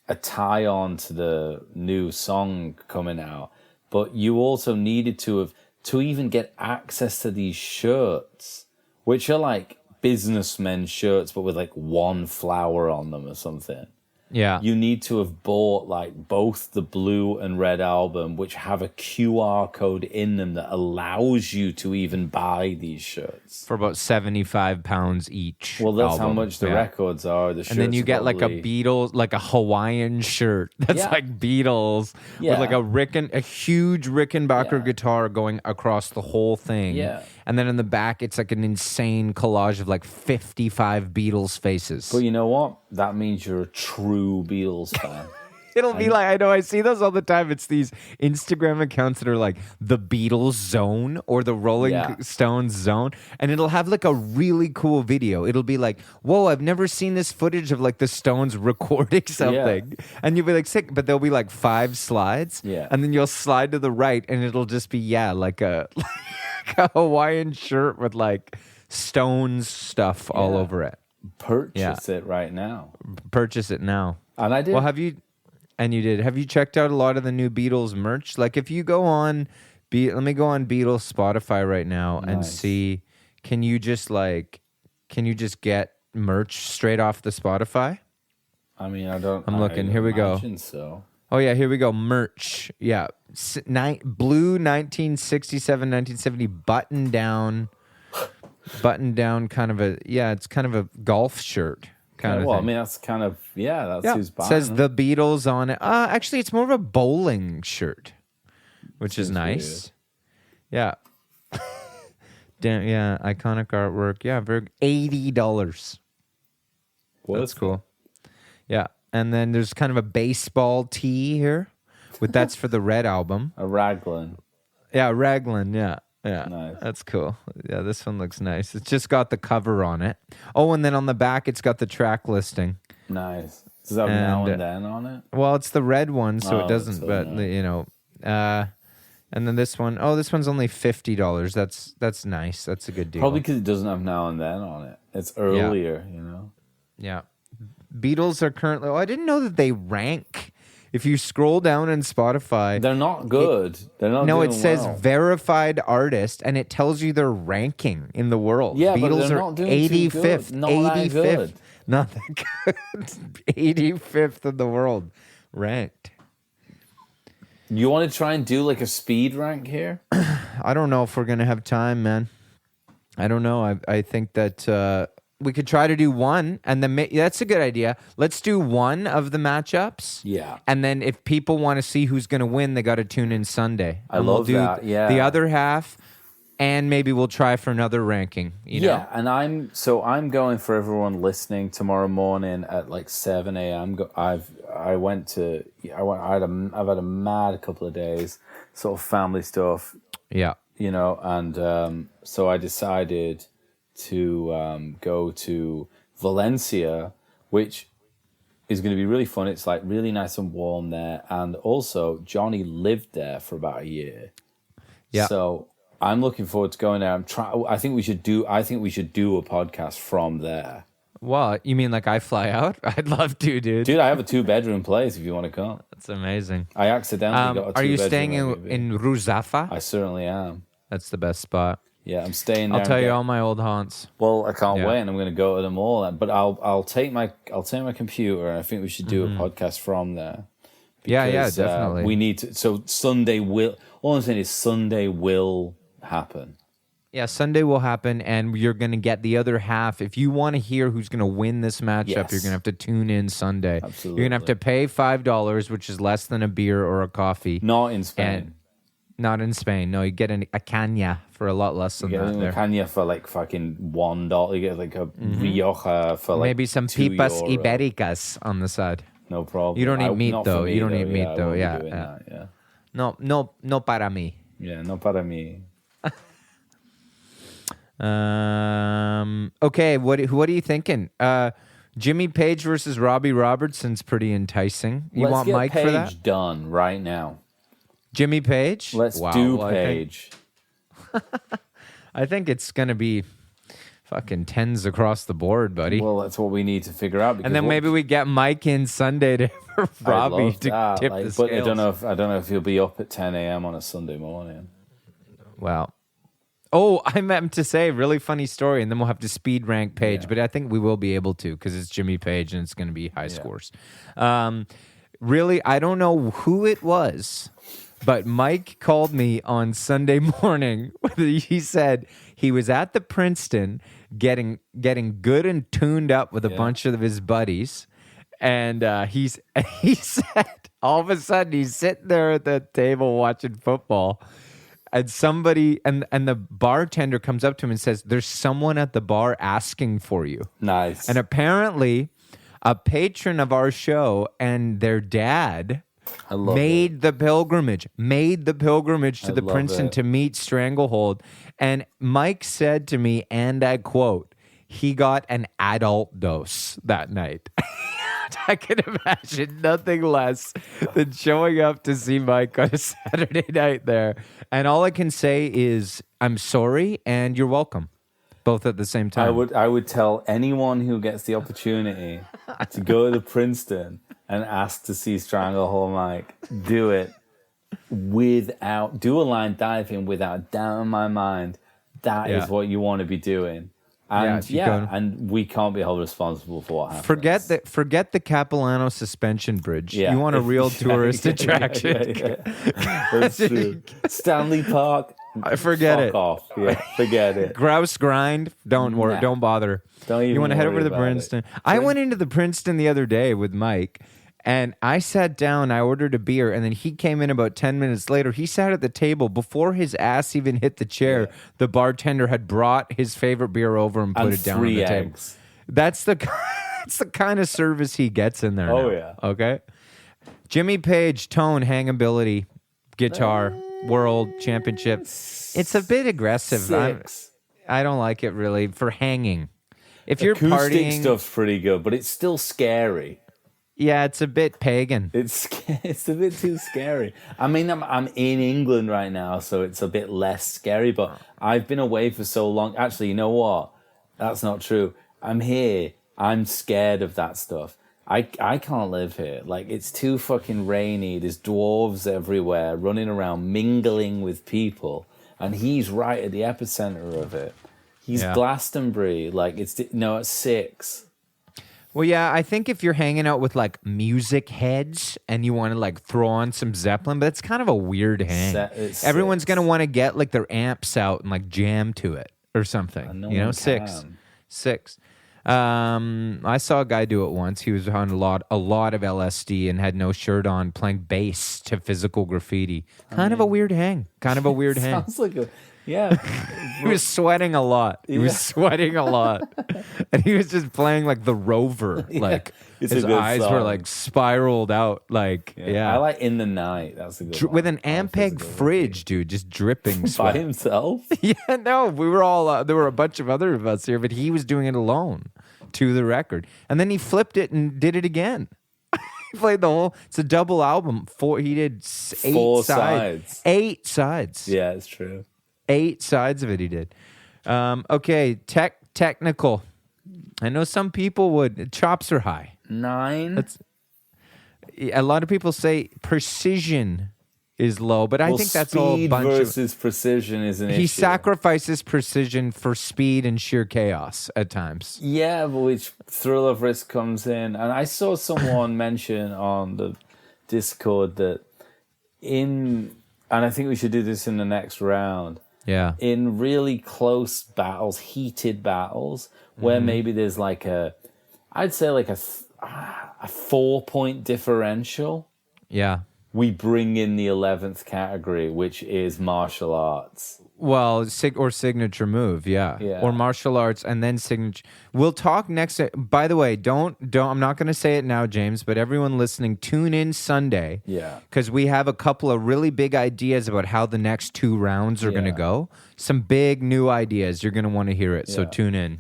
a tie-on to the new song coming out, but you also needed to even get access to these shirts, which are like businessmen shirts, but with like one flower on them or something. Yeah. You need to have bought like both the Blue and Red album, which have a QR code in them that allows you to even buy these shirts. For about £75 each. Well, that's how much the records are. The shirts, and then you get like a Beatles, like a Hawaiian shirt that's like Beatles with like a huge Rickenbacker guitar going across the whole thing. Yeah. And then in the back, it's like an insane collage of like 55 Beatles faces. But you know what? That means you're a true Beatles fan. It'll be like, I know, I see those all the time. It's these Instagram accounts that are like the Beatles Zone or the Rolling Stones Zone. And it'll have like a really cool video. It'll be like, whoa, I've never seen this footage of like the Stones recording something. Yeah. And you'll be like, sick. But there'll be like 5 slides. Yeah. And then you'll slide to the right and it'll just be, like a Hawaiian shirt with like Stones stuff all over it. Purchase it right now. Purchase it now. And I did. Well, have you checked out a lot of the new Beatles merch? Like if you go on, let me go on Beatles Spotify right now and see, can you just get merch straight off the Spotify? I mean, I'm looking. Here we go. So. Oh yeah, here we go. Merch. Yeah. Blue 1967, 1970 button down kind of it's kind of a golf shirt. Kind of thing. I mean, that's kind of, that's who's buying it. Says them. the Beatles on it. Actually, it's more of a bowling shirt, which is nice. Weird. Yeah. Damn, yeah, iconic artwork. Yeah, $80. Well, that's cool. Yeah, and then there's kind of a baseball tee here. That's for the Red album. A raglan. Yeah, raglan, yeah. Yeah, nice. That's cool. Yeah, this one looks nice. It's just got the cover on it. Oh, and then on the back, it's got the track listing. Nice. Does that have Now and Then on it? Well, it's the red one, so it doesn't. But and then this one. Oh, this one's only $50. That's nice. That's a good deal. Probably because it doesn't have Now and Then on it. It's earlier, Yeah. Beatles are currently. Oh, I didn't know that they rank. If you scroll down in Spotify, they're not good. They're not. No, doing it says well. verified artist, and it tells you their ranking in the world. Yeah, Beatles but they're are not doing 85th. Too good. Not 85th. That good. Not that good. 85th in the world ranked. You want to try and do like a speed rank here? I don't know if we're gonna have time, man. I don't know. I think that we could try to do one, and then that's a good idea. Let's do one of the matchups. Yeah. And then if people want to see who's going to win, they got to tune in Sunday. I love that. Yeah. The other half, and maybe we'll try for another ranking. You know? And I'm going for everyone listening tomorrow morning at like 7 a.m. I've had a mad couple of days, sort of family stuff. Yeah. You know, and so I decided to go to Valencia, which is going to be really fun. It's like really nice and warm there, and also Johnny lived there for about a year. Yeah. So I'm looking forward to going there. I think we should do a podcast from there. What? You mean like I fly out? I'd love to, dude. Dude, I have a 2-bedroom place if you want to come. That's amazing. I accidentally got a 2-bedroom. Are you staying in Ruzafa? I certainly am. That's the best spot. Yeah, I'm staying there. I'll tell you all my old haunts. Well, I can't wait, and I'm going to go to them all. But I'll take my computer, and I think we should do a podcast from there. Because, definitely. We need to. So Sunday will. All I'm saying is Sunday will happen. Yeah, Sunday will happen, and you're going to get the other half. If you want to hear who's going to win this matchup, you're going to have to tune in Sunday. Absolutely. You're going to have to pay $5, which is less than a beer or a coffee. Not in Spain. Not in Spain. No, you get a caña for a lot less than that. You get a caña for like fucking $1. You get like a Rioja for like maybe some pipas ibéricas on the side. No problem. You don't eat meat though. You don't eat meat though. Yeah. No para mí. Yeah, no para mí. Okay, what are you thinking? Jimmy Page versus Robbie Robertson's pretty enticing. You want Mike Page for that? Done right now. Jimmy Page? Let's do Page. I think it's going to be fucking tens across the board, buddy. Well, that's what we need to figure out. And then maybe we get Mike in Sunday to Robbie to tip the scales. But I don't know if he'll be up at 10 a.m. on a Sunday morning. Well, I meant to say really funny story, and then we'll have to speed rank Page. Yeah. But I think we will be able to because it's Jimmy Page and it's going to be high scores. Really, I don't know who it was. But Mike called me on Sunday morning. He said he was at the Princeton getting good and tuned up with a bunch of his buddies. And he said all of a sudden he's sitting there at the table watching football. And somebody and the bartender comes up to him and says, "There's someone at the bar asking for you." Nice. And apparently a patron of our show and their dad made the pilgrimage to the Princeton to meet Stranglehold. And Mike said to me, and I quote, he got an adult dose that night. I can imagine nothing less than showing up to see Mike on a Saturday night there. And all I can say is, I'm sorry and you're welcome. Both at the same time. I would tell anyone who gets the opportunity to go to Princeton and ask to see Stranglehold Mike, do it do a line diving without a doubt in my mind. That is what you want to be doing. And and we can't be held responsible for what happens. Forget the Capilano suspension bridge. Yeah. You want a real tourist attraction. That's true. Stanley Park. Forget it. Off. Yeah, forget it. Grouse grind. Don't worry. Don't bother. You want to head over to the Princeton. I went into the Princeton the other day with Mike, and I sat down. I ordered a beer, and then he came in about 10 minutes later. He sat at the table before his ass even hit the chair. Yeah. The bartender had brought his favorite beer over and put it down on the table. That's the kind of service he gets in there. Oh now. Yeah. Okay. Jimmy Page, tone, hangability, guitar. World Championship. It's a bit aggressive. 6. I don't like it really for hanging. If you're partying, stuff's pretty good, but it's still scary. Yeah, it's a bit pagan. It's a bit too scary. I mean, I'm in England right now, so it's a bit less scary. But I've been away for so long. Actually, you know what? That's not true. I'm here. I'm scared of that stuff. I can't live here. Like, it's too fucking rainy. There's dwarves everywhere running around, mingling with people. And he's right at the epicenter of it. He's Glastonbury. Like, it's 6. Well, yeah, I think if you're hanging out with, like, music heads and you want to, like, throw on some Zeppelin, but it's kind of a weird hang. Everyone's going to want to get, like, their amps out and, like, jam to it or something. 6. I saw a guy do it once. He was on a lot of LSD and had no shirt on, playing bass to physical graffiti. Kind of a weird hang. Sounds like a yeah. He was sweating a lot. And he was just playing like the Rover. Like it's his a good eyes song. were like spiraled out. Like I like In the Night. That's a good one. With an Ampeg fridge, dude, just dripping By sweat. himself. Yeah, no, we were all. There were a bunch of other of us here, but he was doing it alone to the record, and then he flipped it and did it again. He played the whole. It's a double album. He did 4 sides. 8 sides. Yeah, it's true. 8 sides of it he did. Okay, technical. I know some people would. Chops are high. 9. A lot of people say precision is low, but I think that's all a bunch versus precision is an issue. He sacrifices precision for speed and sheer chaos at times. Yeah, but which Thrill of Risk comes in. And I saw someone mention on the Discord that and I think we should do this in the next round, Yeah. in really close battles, heated battles, where maybe there's like I'd say like a 4-point differential. Yeah. We bring in the 11th category, which is martial arts. Well, or signature move, yeah. Or martial arts and then signature. We'll talk next. By the way, don't. I'm not going to say it now, James, but everyone listening, tune in Sunday. Yeah. Because we have a couple of really big ideas about how the next 2 rounds are going to go. Some big new ideas. You're going to want to hear it. So tune in.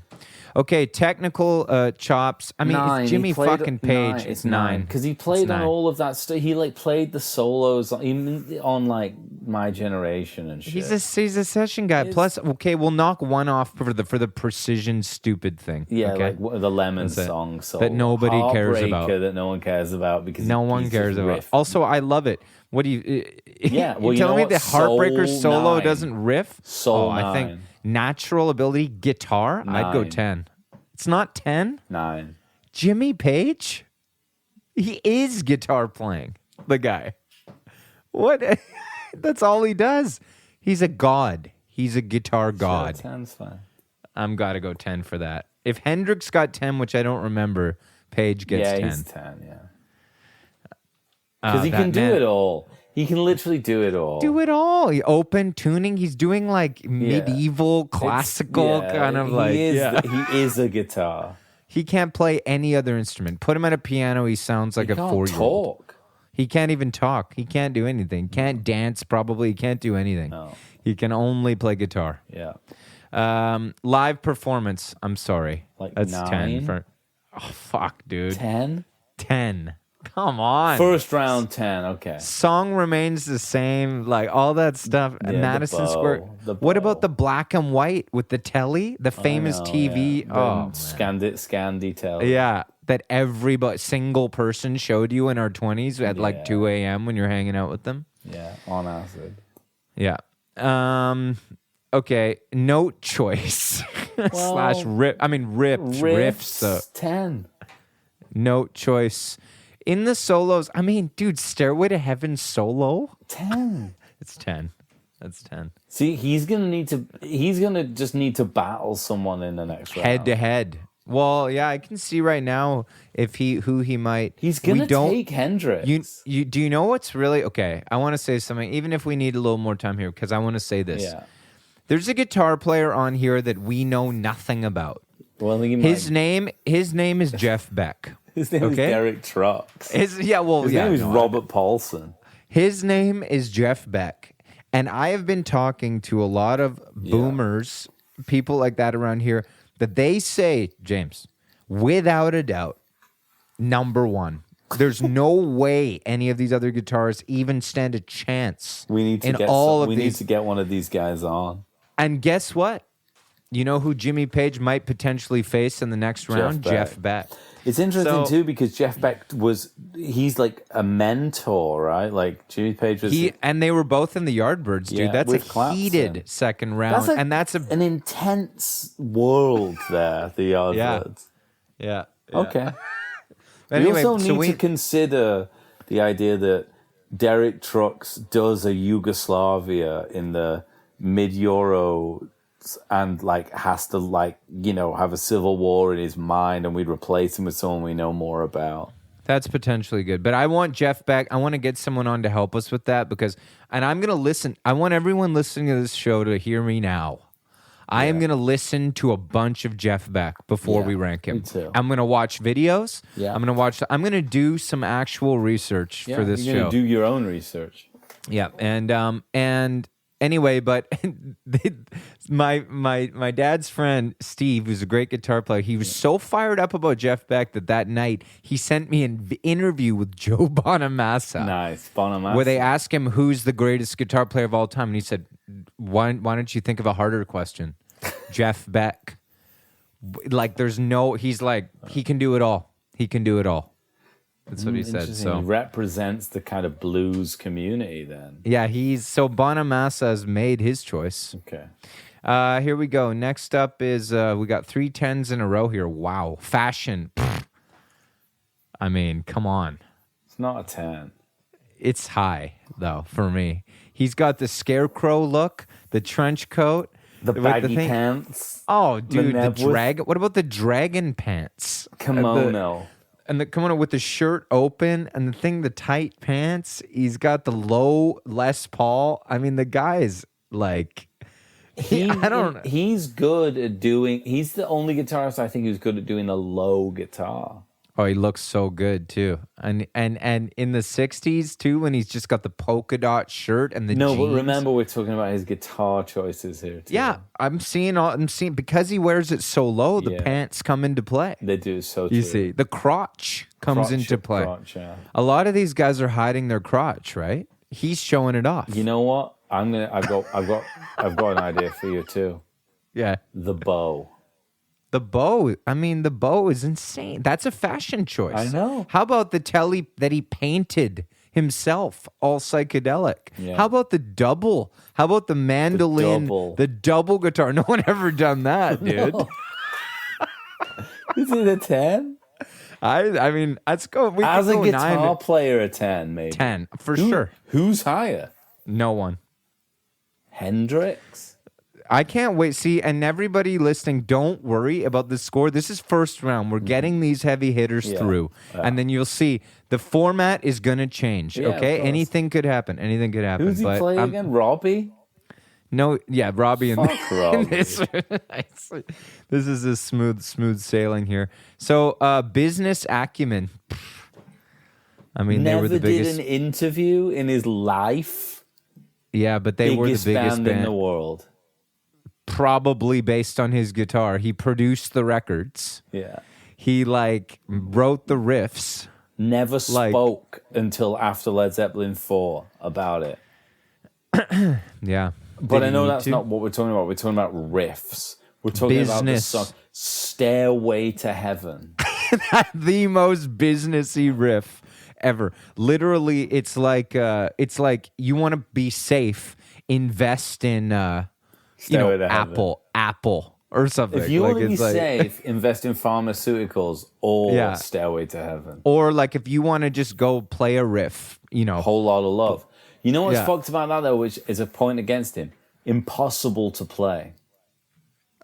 Okay, technical chops. I mean, 9. It's Jimmy fucking Page. It's 9 because he played on all of that stuff. He like played the solos on like My Generation and shit. He's a session guy. Plus, okay, we'll knock one off for the precision stupid thing. Yeah, okay? like the Lemon song that nobody cares about. That no one cares about because no one cares about. Also, I love it. What do you? Yeah, well, you telling me what? the Heartbreaker Soul solo 9. doesn't riff? Soul I 9. think natural ability guitar. 9. I'd go 10. It's not 10. 9. Jimmy Page. He is guitar playing. The guy. What? That's all he does. He's a god. He's a guitar god. Sure, 10's fine. I'm gotta go 10 for that. If Hendrix got 10, which I don't remember, Page gets 10. Yeah, he's 10. Yeah. Because he can do it all. He can literally do it all. Do it all. He open tuning. He's doing like medieval, classical kind of like. He is a guitar. He can't play any other instrument. Put him at a piano, he sounds like a 4-year-old. Talk. He can't even talk. He can't do anything. Can't dance. Probably. He can't do anything. No. He can only play guitar. Yeah. Live performance. I'm sorry. Like that's 9? 10 for. Oh fuck, dude. 10. 10. Come on. First round 10. Okay. Song remains the same, like all that stuff. Madison Square. What about the black and white with the telly, the famous TV? Yeah. Oh, Scandi telly. Yeah, that single person showed you in our 20s at like 2 a.m. when you're hanging out with them. Yeah, on acid. Yeah. Okay, note choice slash rip. I mean riffs. 10. Note choice. In the solos, I mean, dude, Stairway to Heaven solo? 10. It's 10. That's 10. See, he's gonna just need to battle someone in the next round. Head to head. Well, yeah, I can see right now who he might. He's gonna take Hendrix. Do you know what's really okay? I want to say something, even if we need a little more time here, because I want to say this. Yeah. There's a guitar player on here that we know nothing about. Well, his name is Jeff Beck. His name is Derek Trucks. His name is Robert Paulson. His name is Jeff Beck. And I have been talking to a lot of boomers, people like that around here, that they say, James, without a doubt, number one. There's no way any of these other guitarists even stand a chance. We need to get one of these guys on. And guess what? You know who Jimmy Page might potentially face in the next round? Jeff Beck. It's interesting too because Jeff Beck he's like a mentor, right? Like Jimmy Page was and they were both in the Yardbirds, dude. That's a heated second round. That's an intense world there, the Yardbirds. Yeah. Okay. Anyway, we also need to consider the idea that Derek Trucks does a Yugoslavia in the mid-Euro and like has to like, you know, have a civil war in his mind, and we'd replace him with someone we know more about. That's potentially good. But I want Jeff Beck. I want to get someone on to help us with that and I'm going to listen. I want everyone listening to this show to hear me now. I am going to listen to a bunch of Jeff Beck before we rank him. Me too. I'm going to watch videos. Yeah. I'm going to do some actual research for this show. You're going to do your own research. Yeah. And anyway, but my dad's friend Steve, who's a great guitar player, he was so fired up about Jeff Beck that night he sent me an interview with Joe Bonamassa. Nice, Bonamassa. Where they asked him who's the greatest guitar player of all time, and he said, "Why don't you think of a harder question?" Jeff Beck. Like, he's like, he can do it all. He can do it all. That's what he said. So he represents the kind of blues community then. Yeah, so Bonamassa has made his choice. Okay. Here we go. Next up is we got 3 10s in a row here. Wow. Fashion. I mean, come on. It's not a 10. It's high, though, for me. He's got the scarecrow look, the trench coat. The baggy pants. Oh, dude, the dragon. What about the dragon pants? Kimono. And the kimono with the shirt open and the tight pants. He's got the low Les Paul. I mean, the guy is like, I don't know. He's good at doing, he's the only guitarist I think who's good at doing a low guitar. Oh, he looks so good too. And in the 60s too, when he's just got the polka dot shirt and the jeans. But remember we're talking about his guitar choices here too. Yeah, I'm seeing because he wears it so low, the pants come into play. They do, so true. You see, the crotch comes into play. Yeah. A lot of these guys are hiding their crotch, right? He's showing it off. You know what? I've got an idea for you too. Yeah. The bow. The bow, the bow is insane. That's a fashion choice. I know. How about the telly that he painted himself, all psychedelic? Yeah. How about the double? How about the mandolin, the double guitar? No one ever done that, dude. No. Is it a 10? I mean, let's go. As a guitar player, a 10, maybe. 10, for sure. Who's higher? No one. Hendrix? I can't wait. See, and everybody listening, don't worry about the score. This is first round. We're getting these heavy hitters through. And then you'll see the format is going to change, okay? Anything could happen. Anything could happen. Who's he playing again? Robbie? No, yeah, Robbie. Fuck Robbie. This is a smooth sailing here. So, business acumen. I mean, they were the biggest. Never did an interview in his life. Yeah, but they were the biggest band in the world. Probably based on his guitar. He produced the records. Yeah. He wrote the riffs. Never spoke until after Led Zeppelin 4 about it. Yeah. But I know that's not what we're talking about. We're talking about riffs. We're talking about the song Stairway to Heaven. The most businessy riff ever. Literally, it's like you want to be safe, invest in Apple or something. If you want to be safe, invest in pharmaceuticals or Stairway to Heaven. Or if you want to just go play a riff, Whole Lot of Love. You know what's fucked about that though, which is a point against him? Impossible to play.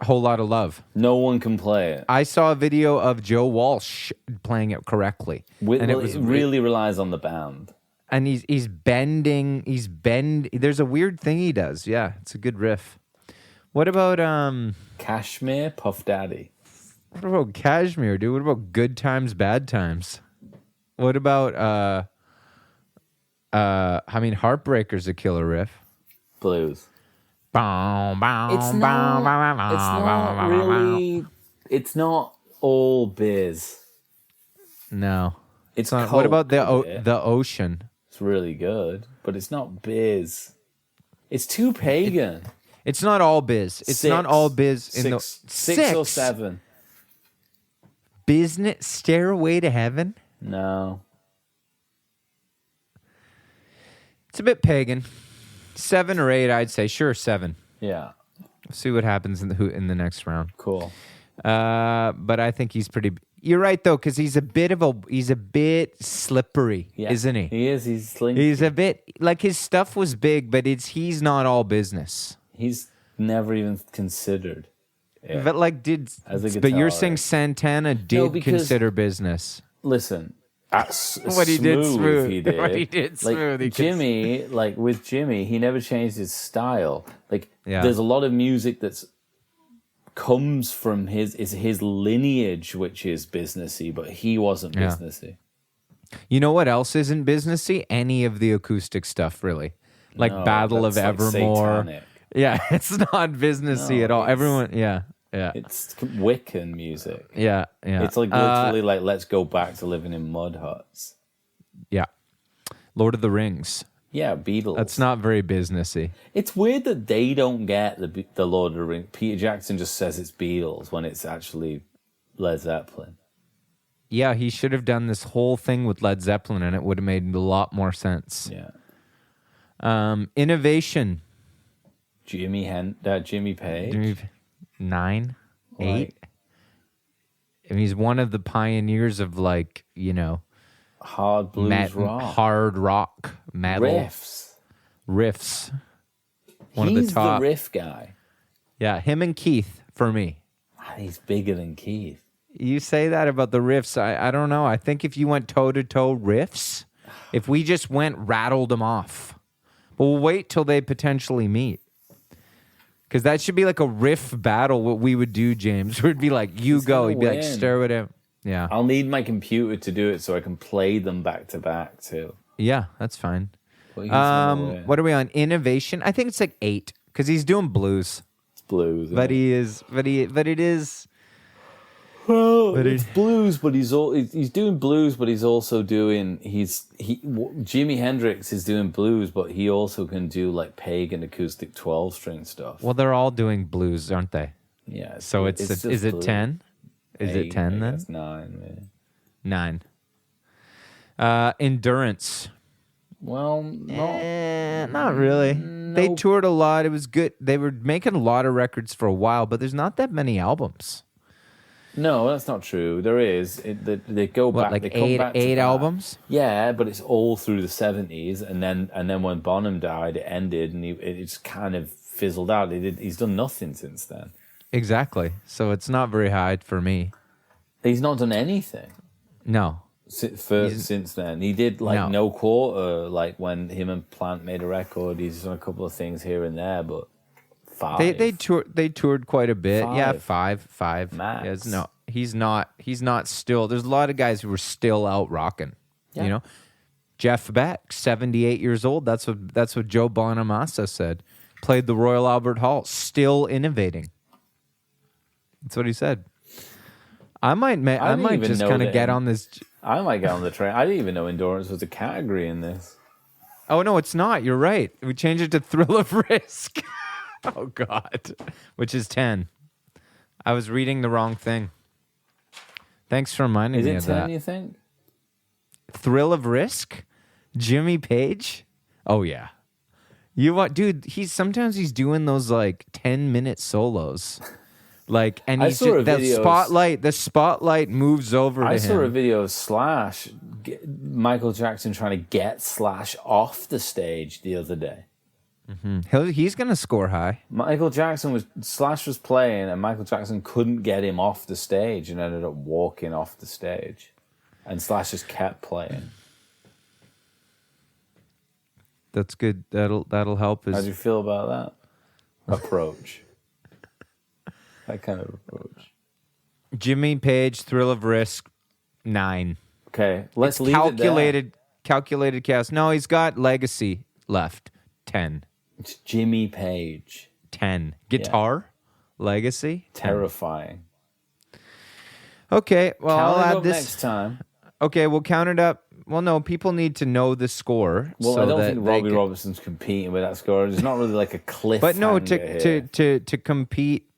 Whole Lot of Love. No one can play it. I saw a video of Joe Walsh playing it correctly. And it really relies on the band. And he's bending. There's a weird thing he does. Yeah, it's a good riff. What about Kashmir, Puff Daddy? What about Kashmir, dude? What about Good Times, Bad Times? What about Heartbreaker's a killer riff. Blues. It's not really. It's not all biz. No, it's not. What about the Ocean? It's really good, but it's not biz. It's too pagan. It's not all biz. It's not all biz. Six or 7. Business Stairway to Heaven? No. It's a bit pagan. 7 or 8, I'd say. Sure, 7. Yeah. We'll see what happens in the next round. Cool. But I think he's pretty. You're right though, because he's a bit slippery, isn't he? He is. He's slinky. He's a bit his stuff was big, but he's not all business. never even considered it. But like, but you're saying Santana did consider business. Listen, what he did smooth. He did. What he did smooth. Like Jimmy, like with Jimmy, he never changed his style. Like there's a lot of music that's comes from his lineage, which is businessy, but he wasn't businessy. You know what else isn't businessy? Any of the acoustic stuff, really. Like Battle of Evermore. Satanic. Yeah, it's not businessy at all. Everyone, yeah. It's Wiccan music. Yeah. It's like literally like, let's go back to living in mud huts. Yeah. Lord of the Rings. Yeah, Beatles. That's not very businessy. It's weird that they don't get the Lord of the Rings. Peter Jackson just says it's Beatles when it's actually Led Zeppelin. Yeah, he should have done this whole thing with Led Zeppelin, and it would have made a lot more sense. Yeah. Innovation. Jimmy Page. 9, 8. And he's one of the pioneers of hard blues rock, hard rock, metal riffs. One of the top. He's the riff guy. Yeah, him and Keith for me. He's bigger than Keith. You say that about the riffs. I don't know. I think if you went toe-to-toe riffs, if we just rattled them off. But we'll wait till they potentially meet. Because that should be like a riff battle, what we would do, James. We'd be like, he'd be like, stare with him. Yeah. I'll need my computer to do it so I can play them back to back too. Yeah, that's fine. What are we on? Innovation? I think it's like 8 because he's doing blues. It's blues. But it is. Well, it's blues, but he's doing blues, but he's also doing Jimi Hendrix is doing blues, but he also can do like pagan acoustic 12-string stuff. Well, they're all doing blues, aren't they? Yeah. So is it 10? Is it 10 then? It's 9. 9. Endurance. Well, not really. Nope. They toured a lot. It was good. They were making a lot of records for a while, but there's not that many albums. No, that's not true. There is. They go back. Like they come back eight albums? Yeah, but it's all through the 70s, and then when Bonham died, it ended, and it just kind of fizzled out. He's done nothing since then. Exactly. So it's not very high for me. He's not done anything. No. Since then, he did no Quarter, like when him and Plant made a record. He's done a couple of things here and there, but 5. They toured quite a bit. 5. Yeah, 5. Max. Yes, no, he's not still. There's a lot of guys who are still out rocking. Yeah. You know, Jeff Beck, 78 years old. That's what Joe Bonamassa said. Played the Royal Albert Hall, still innovating. That's what he said. I might just kind of get on this. I might get on the train. I didn't even know endurance was a category in this. Oh no, it's not. You're right. We changed it to Thrill of Risk. Oh, God. Which is 10. I was reading the wrong thing. Thanks for reminding me of that. Is it 10, you think? Thrill of Risk? Jimmy Page? Oh, yeah. Dude, sometimes he's doing those, 10-minute solos. And he's the spotlight moves over to him. I saw a video of Slash, Michael Jackson trying to get Slash off the stage the other day. Mm-hmm. He's going to score high. Slash was playing, and Michael Jackson couldn't get him off the stage and ended up walking off the stage. And Slash just kept playing. That's good. That'll help. How do you feel about that approach? That kind of approach. Jimmy Page, Thrill of Risk, 9. Okay, let's leave it there. Calculated cast. No, he's got Legacy left. 10. It's Jimmy Page. 10. Guitar, Legacy. 10. Terrifying. Okay, well, I'll add this next time. Okay, we'll count it up. Well, no, people need to know the score. Well, I don't think Robbie Robertson's competing with that score. It's not really like a cliff. But no, to compete,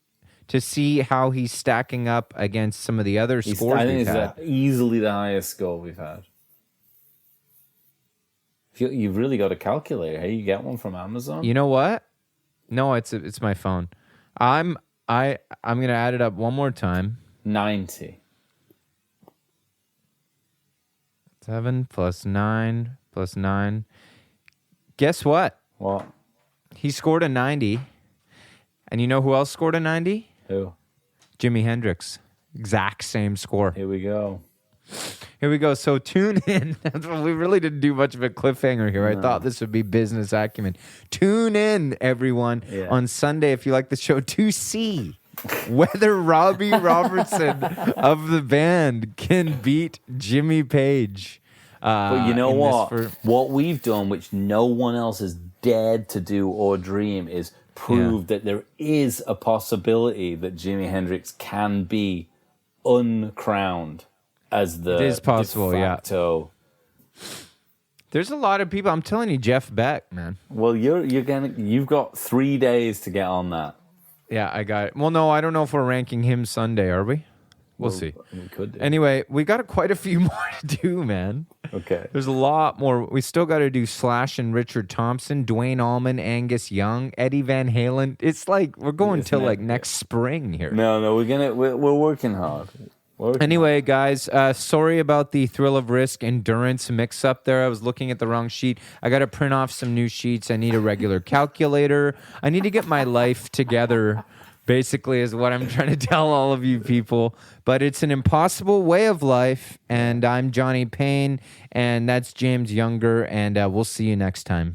to see how he's stacking up against some of the other scores I think it's easily the highest score we've had. You've really got a calculator. Hey, you get one from Amazon. You know what? No, it's my phone. I'm gonna add it up one more time. 90. 7 plus 9 plus 9. Guess what? What? He scored a 90. And you know who else scored a 90? Who? Jimi Hendrix. Exact same score. Here we go. So tune in. We really didn't do much of a cliffhanger here. No. I thought this would be business acumen. Tune in, everyone, on Sunday if you like the show to see whether Robbie Robertson of the band can beat Jimmy Page. But you know what? What we've done, which no one else has dared to do or dream, is prove that there is a possibility that Jimi Hendrix can be uncrowned as the it is possible, de facto. There's a lot of people. I'm telling you, Jeff Beck, man. Well, you've got 3 days to get on that. Yeah, I got it. Well, no, I don't know if we're ranking him Sunday, are we? We'll see. We could do. Anyway, we got quite a few more to do, man. Okay. There's a lot more. We still got to do Slash and Richard Thompson, Dwayne Allman, Angus Young, Eddie Van Halen. It's like we're going till like next spring here. No, we're working hard. Anyway, guys, sorry about the Thrill of Risk endurance mix-up there. I was looking at the wrong sheet. I got to print off some new sheets. I need a regular calculator. I need to get my life together, basically, is what I'm trying to tell all of you people. But it's an impossible way of life, and I'm Johnny Payne, and that's James Younger, and we'll see you next time.